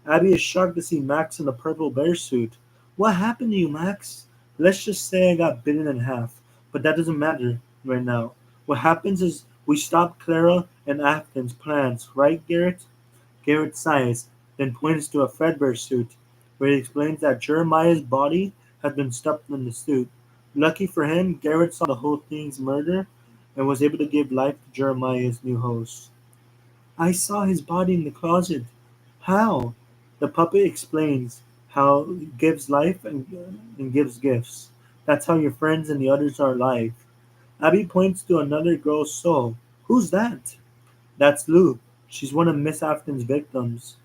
Speaker 1: Abby is shocked to see Max in the purple bear suit. What happened to you, Max? Let's just say I got bitten in half, but that doesn't matter right now. What happens is we stop Clara and Afton's plans, right, Garrett? Garrett sighs, then points to a Fredbear suit, where he explains that Jeremiah's body had been stuffed in the suit. Lucky for him, Garrett saw the whole thing's murder and was able to give life to Jeremiah's new host. I saw his body in the closet. How? The puppet explains how it gives life and gives gifts. That's how your friends and the others are alive. Abby points to another girl's soul. Who's that? That's Lou. She's one of Miss Afton's victims.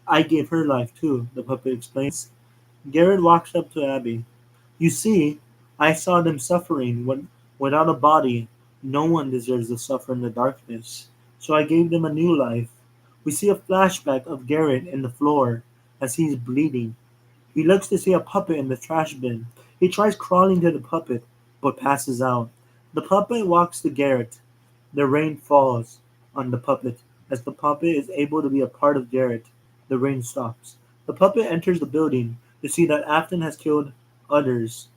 Speaker 1: I gave her life too, the puppet explains. Garrett walks up to Abby. You see, I saw them suffering without a body. No one deserves to suffer in the darkness. So I gave them a new life. We see a flashback of Garrett in the floor as he's bleeding. He looks to see a puppet in the trash bin. He tries crawling to the puppet, but passes out. The puppet walks to Garrett. The rain falls on the puppet. As the puppet is able to be a part of Garrett, the rain stops. The puppet enters the building to see that Afton has killed others.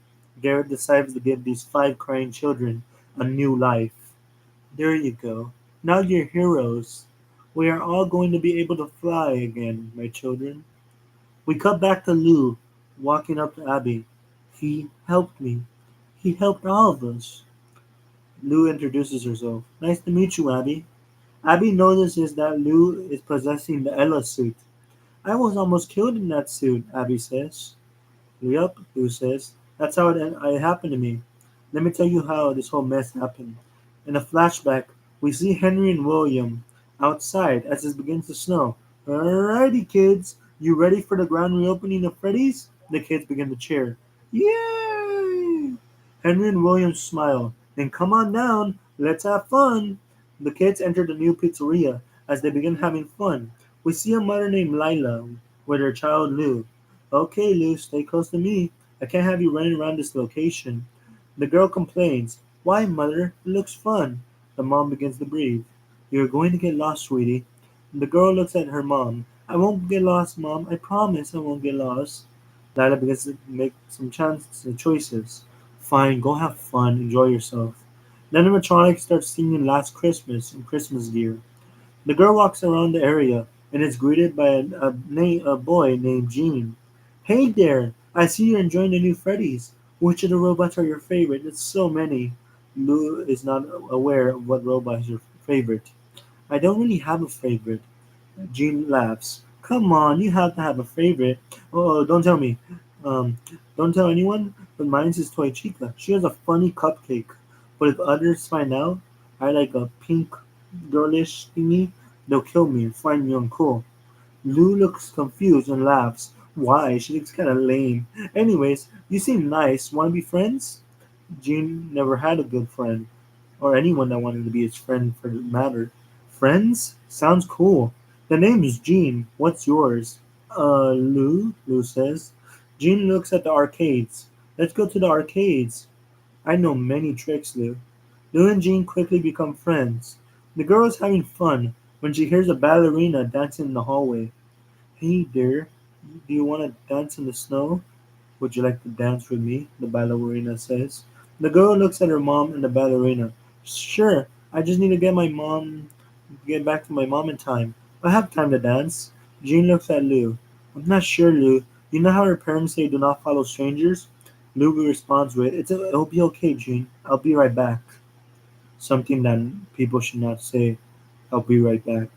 Speaker 1: Garrett decides to give these five crying children a new life. There you go. Now you're heroes. We are all going to be able to fly again, my children. We cut back to Lou, walking up to Abby. He helped me. He helped all of us. Lou introduces herself. Nice to meet you, Abby. Abby notices that Lou is possessing the Ella suit. I was almost killed in that suit, Abby says. Yup, Lou says. That's how it happened to me. Let me tell you how this whole mess happened. In a flashback, we see Henry and William outside as it begins to snow. Alrighty, kids. You ready for the grand reopening of Freddy's? The kids begin to cheer. Yay! Henry and William smile. Then come on down. Let's have fun. The kids enter the new pizzeria as they begin having fun. We see a mother named Lila with her child Lou. Okay, Lou, stay close to me. I can't have you running around this location. The girl complains. Why, mother? It looks fun. The mom begins to breathe. You're going to get lost, sweetie. The girl looks at her mom. I won't get lost, mom. I promise I won't get lost. Lila begins to make some choices. Fine, go have fun. Enjoy yourself. Then animatronic starts singing Last Christmas and Christmas Gear. The girl walks around the area and is greeted by a boy named Gene. Hey there! I see you're enjoying the new Freddy's. Which of the robots are your favorite? It's so many. Lou is not aware of what robot is your favorite. I don't really have a favorite. Gene laughs. Come on, you have to have a favorite. Oh, don't tell me. Um, don't tell anyone, but mine's is Toy Chica. She has a funny cupcake. But if others find out I like a pink girlish thingy, they'll kill me and find me uncool. Lou looks confused and laughs. Why? She looks kinda lame. Anyways, you seem nice. Wanna be friends? Gene never had a good friend, or anyone that wanted to be his friend for that matter. Friends? Sounds cool. The name is Gene. What's yours? Lou says. Gene looks at the arcades. Let's go to the arcades. I know many tricks, Lou. Lou and Jean quickly become friends. The girl is having fun when she hears a ballerina dancing in the hallway. Hey, dear, do you want to dance in the snow? Would you like to dance with me? The ballerina says. The girl looks at her mom and the ballerina. Sure, I just need to get back to my mom in time. I have time to dance. Jean looks at Lou. I'm not sure, Lou. You know how her parents say do not follow strangers? Lou responds with, it'll be okay, Jean. I'll be right back. Something that people should not say. I'll be right back.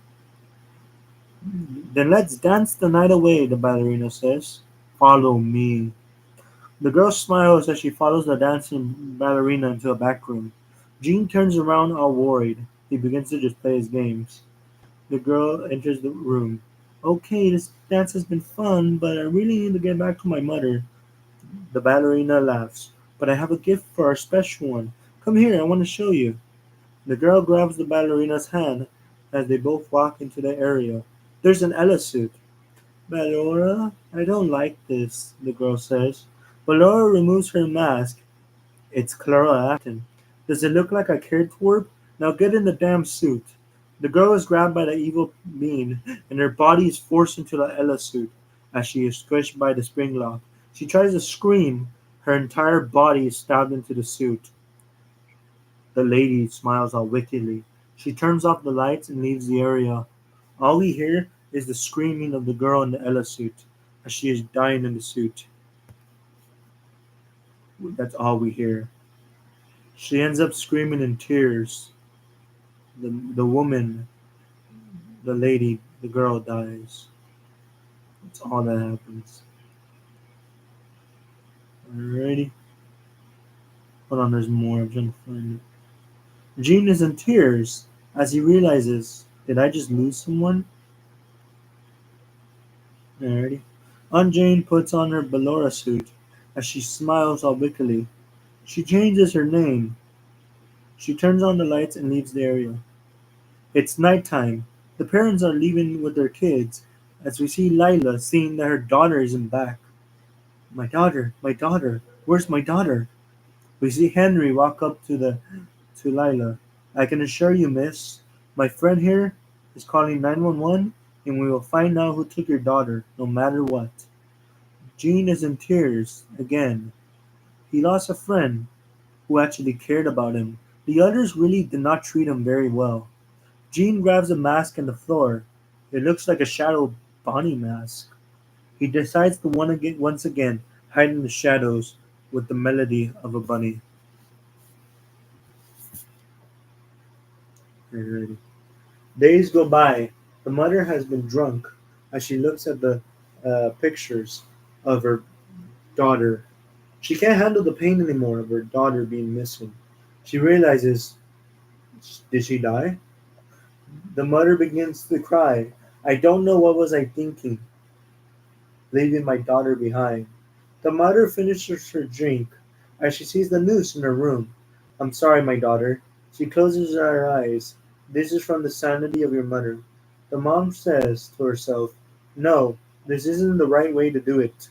Speaker 1: Then let's dance the night away, the ballerina says. Follow me. The girl smiles as she follows the dancing ballerina into a back room. Jean turns around all worried. He begins to just play his games. The girl enters the room. Okay, this dance has been fun, but I really need to get back to my mother. The ballerina laughs. But I have a gift for our special one. Come here, I want to show you. The girl grabs the ballerina's hand as they both walk into the area. There's an Ella suit. Ballora, I don't like this, the girl says. Ballora removes her mask. It's Clara acting. Does it look like I cared for her? Now get in the damn suit. The girl is grabbed by the evil being, and her body is forced into the Ella suit as she is squished by the spring lock. She tries to scream. Her entire body is stabbed into the suit. The lady smiles all wickedly. She turns off the lights and leaves the area. All we hear is the screaming of the girl in the Ella suit as she is dying in the suit. That's all we hear. She ends up screaming in tears. The woman, the lady, the girl dies. That's all that happens. Alrighty. Hold on, there's more. I'm trying to find it. Gene is in tears as he realizes, did I just lose someone? Alrighty. Aunt Jane puts on her Ballora suit as she smiles all wickedly. She changes her name. She turns on the lights and leaves the area. It's nighttime. The parents are leaving with their kids as we see Lila seeing that her daughter isn't back. My daughter, where's my daughter? We see Henry walk up to Lila. I can assure you, miss, my friend here is calling 911 and we will find out who took your daughter, no matter what. Jean is in tears again. He lost a friend who actually cared about him. The others really did not treat him very well. Jean grabs a mask on the floor. It looks like a shadow Bonnie mask. He decides to once again hide in the shadows with the melody of a bunny. Alrighty. Days go by. The mother has been drunk as she looks at the pictures of her daughter. She can't handle the pain anymore of her daughter being missing. She realizes, did she die? The mother begins to cry. I don't know what was I thinking, leaving my daughter behind. The mother finishes her drink as she sees the noose in her room. I'm sorry, my daughter. She closes her eyes. This is from the sanity of your mother. The mom says to herself, no, this isn't the right way to do it.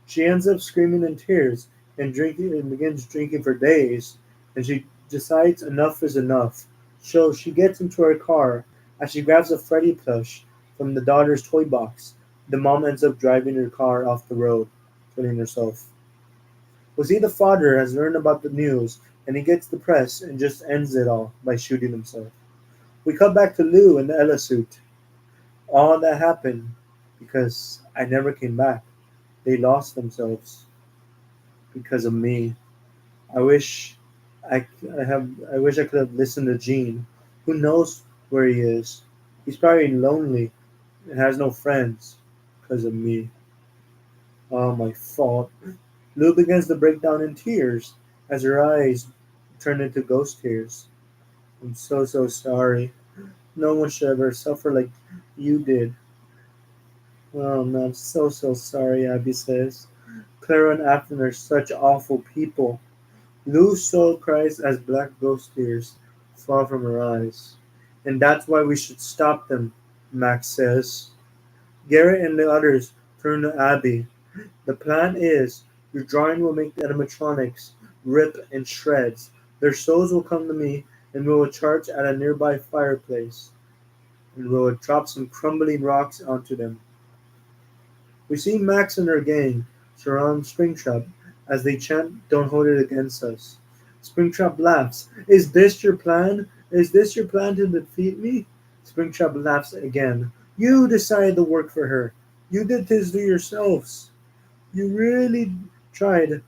Speaker 1: She ends up screaming in tears and drinking and begins drinking for days, and she decides enough is enough. So she gets into her car as she grabs a Freddy plush from the daughter's toy box. The mom ends up driving her car off the road, killing herself. We see the father has learned about the news and he gets depressed and just ends it all by shooting himself. We cut back to Lou in the Ella suit. All that happened because I never came back. They lost themselves because of me. I wish I wish I could have listened to Gene. Who knows where he is? He's probably lonely and has no friends because of me. Oh, my fault. Lou begins to break down in tears as her eyes turn into ghost tears. I'm so sorry. No one should ever suffer like you did. Oh man, I'm so sorry, Abby says. Clara and Afton are such awful people. Lou's soul cries as black ghost tears fall from her eyes. And that's why we should stop them, Max says. Garrett and the others turn to Abby. The plan is your drawing will make the animatronics rip in shreds. Their souls will come to me, and we will charge at a nearby fireplace, and we will drop some crumbling rocks onto them. We see Max and her gang surround Springtrap as they chant, "Don't hold it against us." Springtrap laughs. Is this your plan? Is this your plan to defeat me? Springtrap laughs again. You decided to work for her. You did this to yourselves. You really tried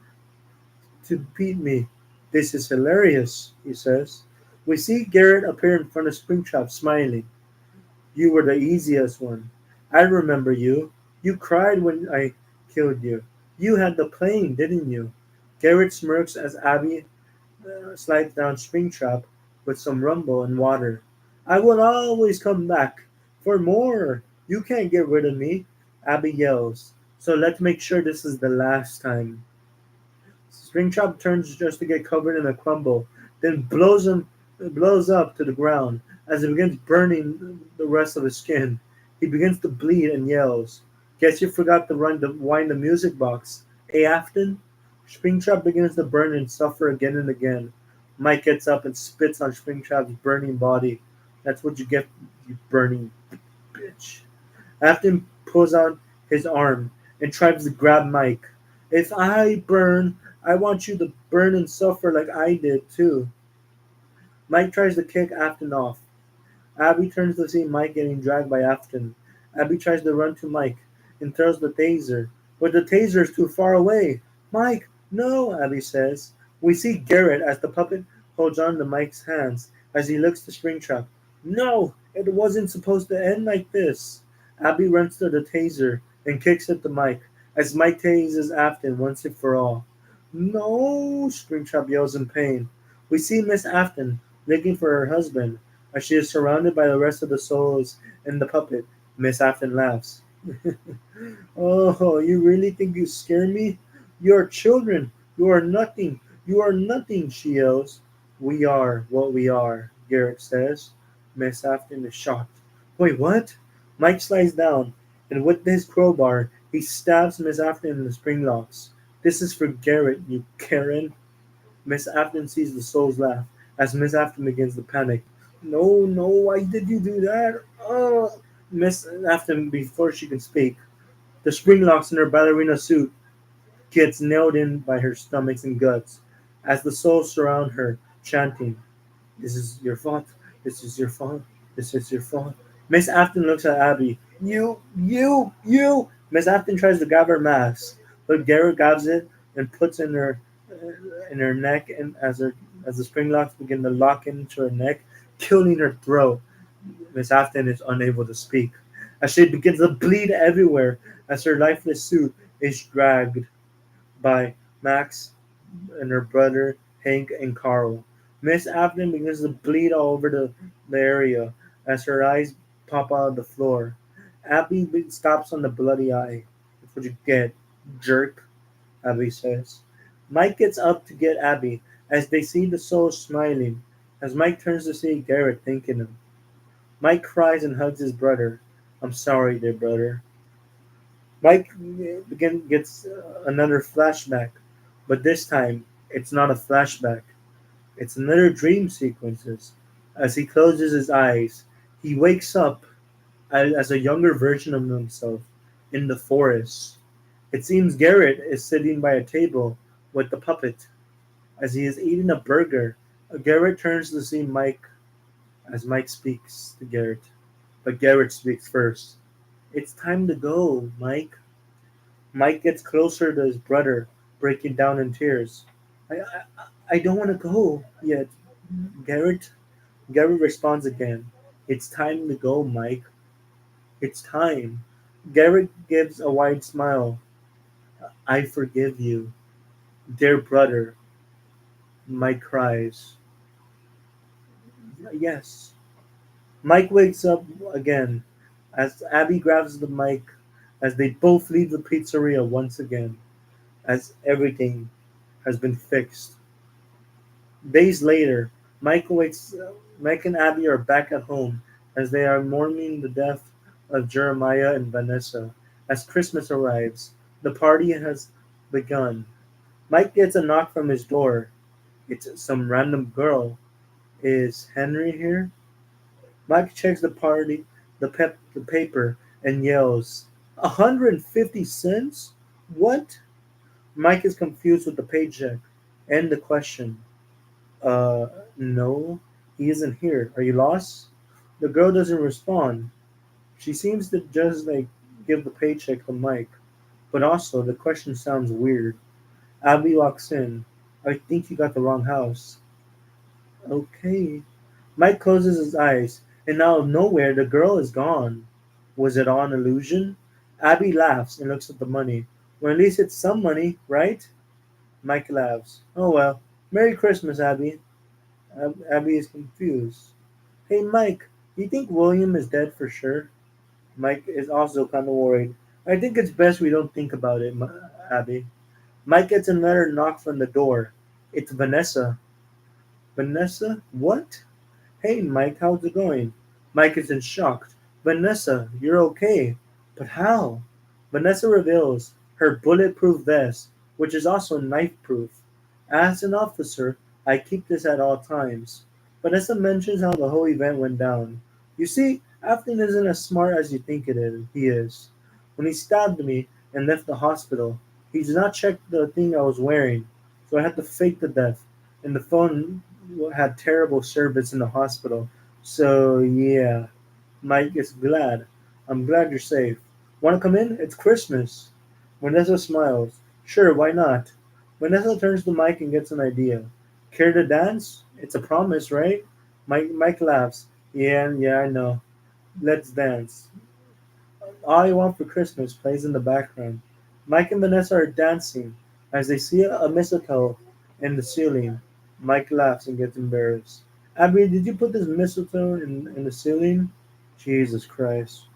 Speaker 1: to beat me. This is hilarious, he says. We see Garrett appear in front of Springtrap smiling. You were the easiest one. I remember you. You cried when I killed you. You had the plane, didn't you? Garrett smirks as Abby slides down Springtrap with some rumble and water. I will always come back for more. You can't get rid of me, Abby yells. So let's make sure this is the last time. Springtrap turns just to get covered in a crumble, then blows up to the ground as he begins burning the rest of his skin. He begins to bleed and yells. Guess you forgot to wind the music box. Eh, Afton? Springtrap begins to burn and suffer again and again. Mike gets up and spits on Springtrap's burning body. That's what you get, you burning bitch. Afton pulls out his arm and tries to grab Mike. If I burn, I want you to burn and suffer like I did too. Mike tries to kick Afton off. Abby turns to see Mike getting dragged by Afton. Abby tries to run to Mike and throws the taser, but the taser is too far away. Mike, no, Abby says. We see Garrett as the puppet holds on to Mike's hands as he looks to Springtrap. No, it wasn't supposed to end like this. Abby runs to the taser and kicks it to Mike as Mike tases Afton once and for all. No, Springtrap yells in pain. We see Miss Afton looking for her husband as she is surrounded by the rest of the souls in the puppet. Miss Afton laughs. Oh, you really think you scare me? You are children. You are nothing. You are nothing, she yells. We are what we are, Garrett says. Miss Afton is shocked. Wait, what? Mike slides down, and with his crowbar, he stabs Miss Afton in the spring locks. This is for Garrett, you Karen. Miss Afton sees the souls laugh as Miss Afton begins to panic. No, no, why did you do that? Oh, Miss Afton, before she can speak, the spring locks in her ballerina suit gets nailed in by her stomachs and guts as the souls surround her, chanting, This is your fault. This is your fault. This is your fault. Miss Afton looks at Abby. You. Miss Afton tries to grab her mask, but Garrett grabs it and puts in her neck, and as the spring locks begin to lock into her neck, killing her throat. Miss Afton is unable to speak as she begins to bleed everywhere as her lifeless suit is dragged by Max and her brother Hank and Carl. Miss Afton begins to bleed all over the area as her eyes pop out of the floor. Abby stops on the bloody eye. That's what you get, jerk, Abby says. Mike gets up to get Abby as they see the soul smiling, as Mike turns to see Garrett thanking him. Mike cries and hugs his brother. I'm sorry, dear brother. Mike again gets another flashback, but this time it's not a flashback. It's another dream sequences. As he closes his eyes, he wakes up as a younger version of himself in the forest. It seems Garrett is sitting by a table with the puppet. As he is eating a burger, Garrett turns to see Mike as Mike speaks to Garrett. But Garrett speaks first. It's time to go, Mike. Mike gets closer to his brother, breaking down in tears. I don't want to go yet, Garrett. Garrett responds again. It's time to go, Mike. It's time. Garrett gives a wide smile. I forgive you, dear brother. Mike cries. Yes. Mike wakes up again as Abby grabs the mic as they both leave the pizzeria once again, as everything has been fixed. Days later, Mike wakes. Mike and Abby are back at home as they are mourning the death of Jeremiah and Vanessa. As Christmas arrives, the party has begun. Mike gets a knock from his door. It's some random girl. Is Henry here? Mike checks the paper, and yells, "150 cents? What?" Mike is confused with the paycheck and the question. Uh, no, he isn't here. Are you lost? The girl doesn't respond. She seems to just give the paycheck to Mike, but also the question sounds weird. Abby walks in. I think you got the wrong house. Okay. Mike closes his eyes, and out of nowhere the girl is gone. Was it all an illusion? Abby laughs and looks at the money. Well, at least it's some money, right? Mike laughs. Oh well. Merry Christmas, Abby. Abby is confused. Hey, Mike, you think William is dead for sure? Mike is also kind of worried. I think it's best we don't think about it, Abby. Mike gets another knock from the door. It's Vanessa. Vanessa? What? Hey, Mike, how's it going? Mike is in shock. Vanessa, you're okay. But how? Vanessa reveals her bulletproof vest, which is also knife proof. As an officer, I keep this at all times. Vanessa mentions how the whole event went down. You see, Afton isn't as smart as you think he is. When he stabbed me and left the hospital, he did not check the thing I was wearing, so I had to fake the death. And the phone had terrible service in the hospital. So yeah, Mike is glad. I'm glad you're safe. Want to come in? It's Christmas. Vanessa smiles. Sure, why not? Vanessa turns to Mike and gets an idea. Care to dance? It's a promise, right? Mike laughs. Yeah, I know. Let's dance. All I Want for Christmas plays in the background. Mike and Vanessa are dancing as they see a mistletoe in the ceiling. Mike laughs and gets embarrassed. Abby, did you put this mistletoe in the ceiling? Jesus Christ.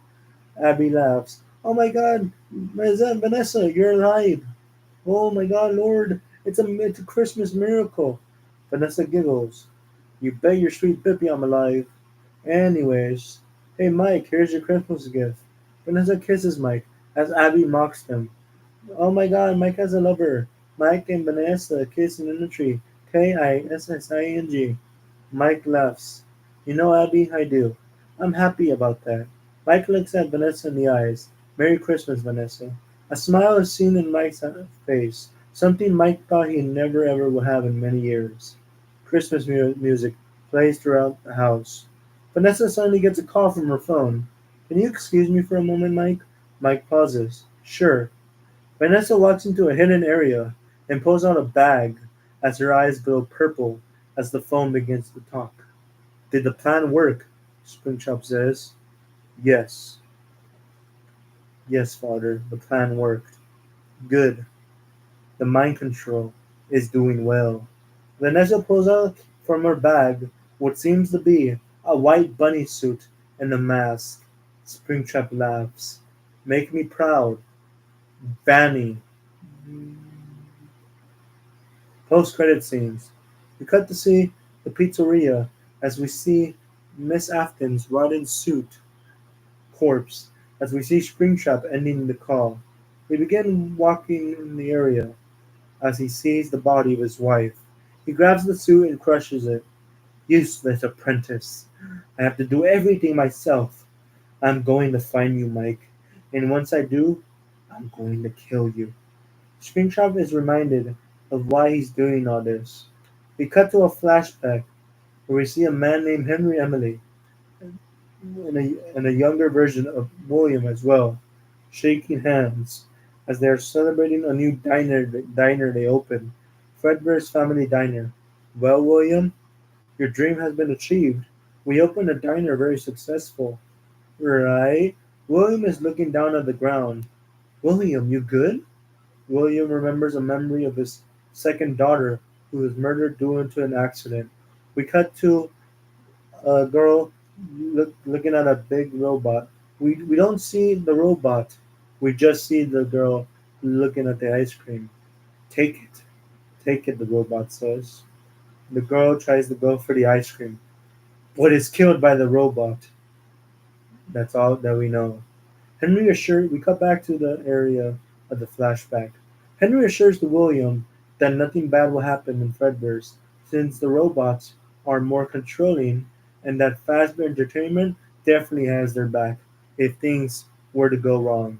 Speaker 1: Abby laughs. Oh my god, Vanessa, you're alive. Oh my god, Lord, it's a Christmas miracle. Vanessa giggles. You bet your sweet Bippy I'm alive. Anyways, hey Mike, here's your Christmas gift. Vanessa kisses Mike as Abby mocks them. Oh my god, Mike has a lover. Mike and Vanessa kissing in the tree. Kissing. Mike laughs. You know, Abby, I do. I'm happy about that. Mike looks at Vanessa in the eyes. Merry Christmas, Vanessa. A smile is seen in Mike's face, something Mike thought he never ever would have in many years. Christmas music plays throughout the house. Vanessa suddenly gets a call from her phone. Can you excuse me for a moment, Mike? Mike pauses. Sure. Vanessa walks into a hidden area and pulls out a bag as her eyes glow purple as the phone begins to talk. Did the plan work? Springtrap says. Yes. Yes, father, the plan worked. Good. The mind control is doing well. Vanessa pulls out from her bag what seems to be a white bunny suit and a mask. Springtrap laughs. Make me proud. Vanny. Post-credit scenes. We cut to see the pizzeria as we see Miss Afton's rotten suit corpse as we see Springtrap ending the call. We begin walking in the area as he sees the body of his wife. He grabs the suit and crushes it. Useless apprentice. I have to do everything myself. I'm going to find you, Mike. And once I do, I'm going to kill you. Springtrap is reminded of why he's doing all this. We cut to a flashback where we see a man named Henry Emily and a younger version of William as well, shaking hands as they are celebrating a new diner they opened, Fredbear's Family Diner. Well, William, your dream has been achieved. We opened a diner very successful. Right? William is looking down at the ground. William, you good? William remembers a memory of his second daughter who was murdered due to an accident. We cut to a girl looking at a big robot. We don't see the robot. We just see the girl looking at the ice cream. Take it. Take it, the robot says. The girl tries to go for the ice cream, but is killed by the robot. That's all that we know. Henry assures we cut back to the area of the flashback. Henry assures the William that nothing bad will happen in Fredbear's, since the robots are more controlling and that Fazbear Entertainment definitely has their back if things were to go wrong.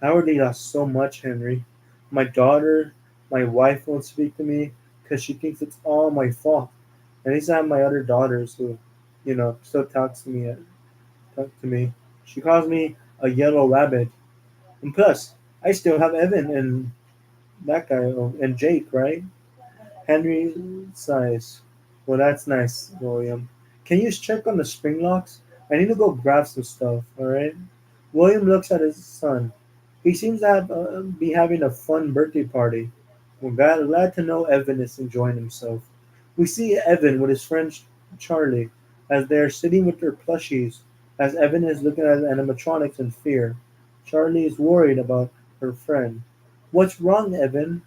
Speaker 1: I already lost so much, Henry. My daughter, my wife won't speak to me because she thinks it's all my fault. At least I have my other daughters who, still talk to me. She calls me a yellow rabbit. And plus, I still have Evan and that guy and Jake, right? Henry sighs. Well, that's nice, William. Can you check on the spring locks? I need to go grab some stuff, alright? William looks at his son. He seems to be having a fun birthday party. We're glad to know Evan is enjoying himself. We see Evan with his friend Charlie as they are sitting with their plushies, as Evan is looking at animatronics in fear. Charlie is worried about her friend. What's wrong, Evan?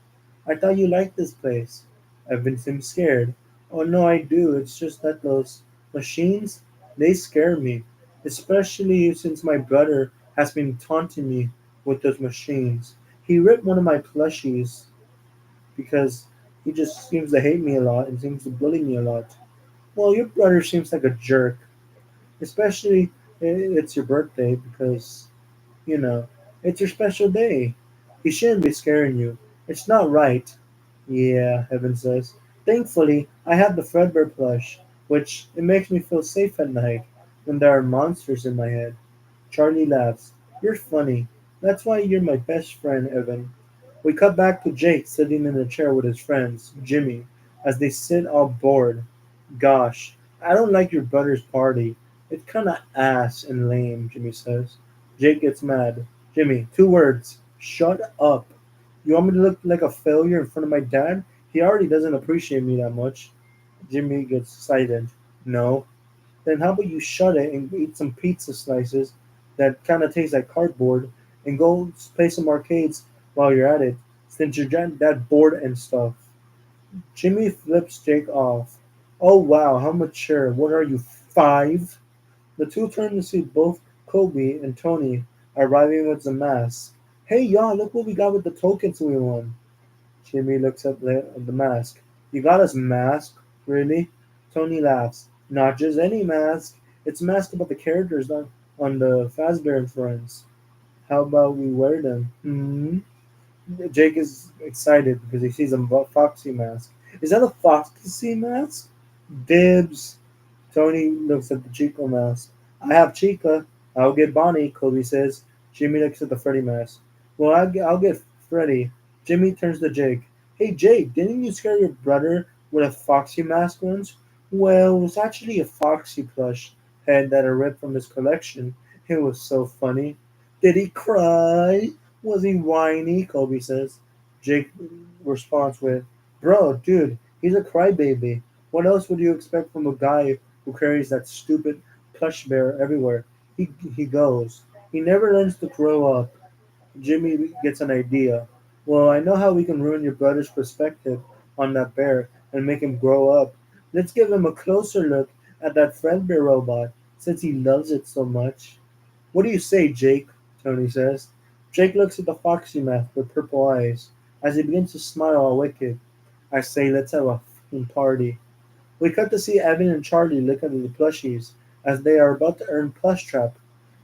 Speaker 1: I thought you liked this place. Evan seems scared. Oh no, I do. It's just that those machines, they scare me. Especially since my brother has been taunting me with those machines. He ripped one of my plushies because he just seems to hate me a lot and seems to bully me a lot. Well, your brother seems like a jerk, especially it's your birthday because, you know, it's your special day. He shouldn't be scaring you. It's not right. Yeah, Evan says. Thankfully, I have the Fredbear plush, which it makes me feel safe at night when there are monsters in my head. Charlie laughs. You're funny. That's why you're my best friend, Evan. We cut back to Jake sitting in a chair with his friends, Jimmy, as they sit all bored. Gosh, I don't like your brother's party. It's kinda ass and lame, Jimmy says. Jake gets mad. Jimmy, 2 words. Shut up. You want me to look like a failure in front of my dad? He already doesn't appreciate me that much. Jimmy gets silent. No. Then how about you shut it and eat some pizza slices that kind of taste like cardboard and go play some arcades while you're at it, since you're that bored and stuff. Jimmy flips Jake off. Oh wow, how mature. What are you, 5? The two turn to see both Kobe and Tony arriving with the mask. Hey y'all, look what we got with the tokens we won. Jimmy looks at the mask. You got us mask? Really? Tony laughs. Not just any mask. It's a mask about the characters on the Fazbear and Friends. How about we wear them? Hmm? Jake is excited because he sees a Foxy mask. Is that a Foxy mask? Dibs. Tony looks at the Chico mask. I have Chica. I'll get Bonnie, Kobe says. Jimmy looks at the Freddy mask. Well, I'll get Freddy. Jimmy turns to Jake. Hey, Jake, didn't you scare your brother with a Foxy mask once? Well, it was actually a Foxy plush head that I ripped from his collection. It was so funny. Did he cry? Was he whiny? Kobe says. Jake responds with, Bro, dude, he's a crybaby. What else would you expect from a guy who carries that stupid plush bear everywhere he goes? He never learns to grow up. Jimmy gets an idea. Well, I know how we can ruin your brother's perspective on that bear and make him grow up. Let's give him a closer look at that Fredbear robot, since he loves it so much. What do you say, Jake? Tony says. Jake looks at the Foxy mask with purple eyes. As he begins to smile all wicked, I say, let's have a fucking party. We cut to see Evan and Charlie look at the plushies as they are about to earn Plush Trap.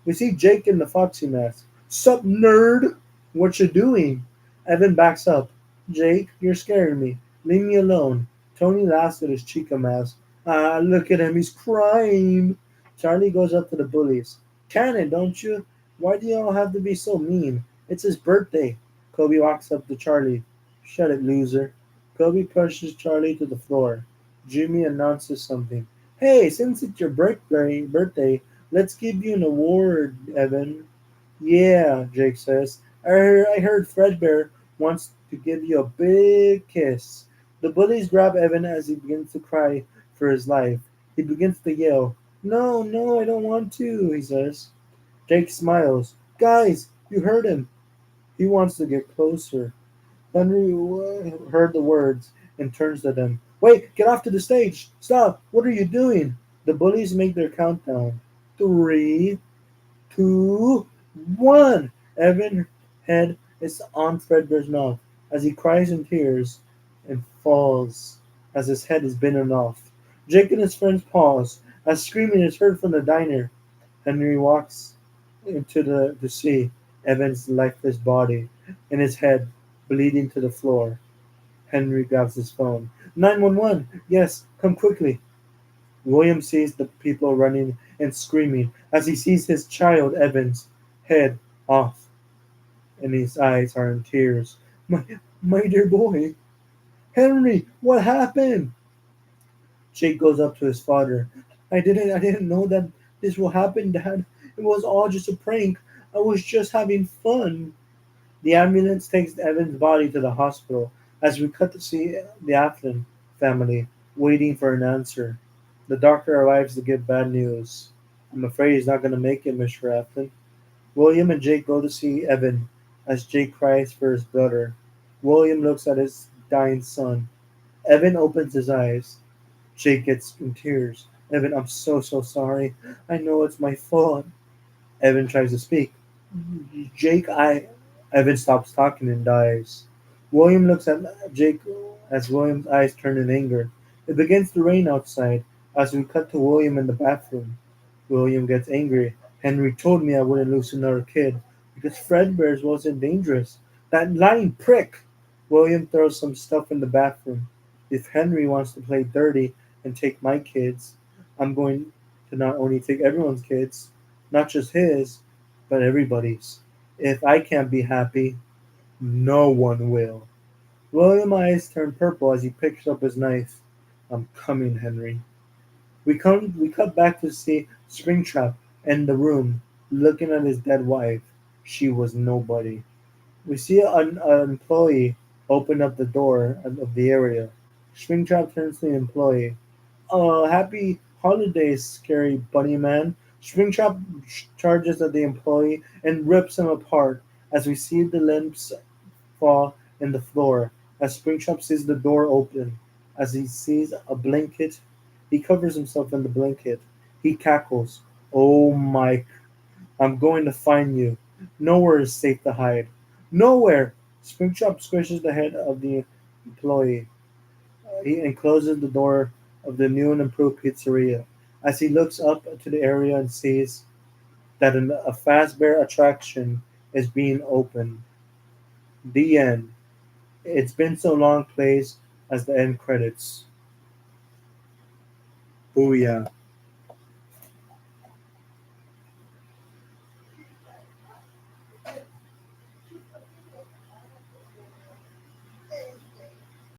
Speaker 1: We see Jake in the Foxy mask. Sup, nerd? What you doing? Evan backs up. Jake, you're scaring me. Leave me alone. Tony laughs at his Chica mask. Ah, look at him, he's crying. Charlie goes up to the bullies. Can it, don't you? Why do y'all have to be so mean? It's his birthday. Kobe walks up to Charlie. Shut it, loser. Kobe pushes Charlie to the floor. Jimmy announces something. Hey, since it's your birthday, let's give you an award, Evan. Yeah, Jake says. I heard Fredbear wants to give you a big kiss. The bullies grab Evan as he begins to cry for his life. He begins to yell, No, no, I don't want to, he says. Jake smiles. Guys, you heard him. He wants to get closer. Henry heard the words and turns to them. Wait, get off to the stage! Stop! What are you doing? The bullies make their countdown. Three, two, one! Evan's head is on Fredbear's mouth as he cries in tears and falls as his head is bitten off. Jake and his friends pause as screaming is heard from the diner. Henry walks into the sea, Evan's lifeless body, and his head bleeding to the floor. Henry grabs his phone. 911! Yes, come quickly! William sees the people running and screaming as he sees his child Evan's head off, and his eyes are in tears. My dear boy! Henry, what happened? Jake goes up to his father. I didn't know that this will happen, Dad. It was all just a prank. I was just having fun. The ambulance takes Evan's body to the hospital as we cut to see the Athlon family waiting for an answer. The doctor arrives to give bad news. I'm afraid he's not going to make it, Mr. Athlon. William and Jake go to see Evan as Jake cries for his brother. William looks at his dying son. Evan opens his eyes. Jake gets in tears. Evan, I'm so sorry. I know it's my fault. Evan tries to speak. Jake, I. Evan stops talking and dies. William looks at Jake as William's eyes turn in anger. It begins to rain outside as we cut to William in the bathroom. William gets angry. Henry told me I wouldn't lose another kid because Fredbear's wasn't dangerous. That lying prick! William throws some stuff in the bathroom. If Henry wants to play dirty and take my kids, I'm going to not only take everyone's kids, not just his, but everybody's. If I can't be happy, no one will. William's eyes turn purple as he picks up his knife. I'm coming, Henry. We cut back to see Springtrap in the room, looking at his dead wife. She was nobody. We see an employee open up the door of the area. Springtrap turns to the employee. Happy holidays, scary bunny man. Springtrap charges at the employee and rips him apart as we see the limbs fall in the floor. As Springtrap sees the door open, as he sees a blanket, he covers himself in the blanket. He cackles. Oh, Mike, I'm going to find you. Nowhere is safe to hide. Nowhere! Springtrap squishes the head of the employee. He encloses the door of the new and improved pizzeria. As he looks up to the area and sees that a Fazbear attraction is being opened. The end. It's been so long plays as the end credits. Booyah.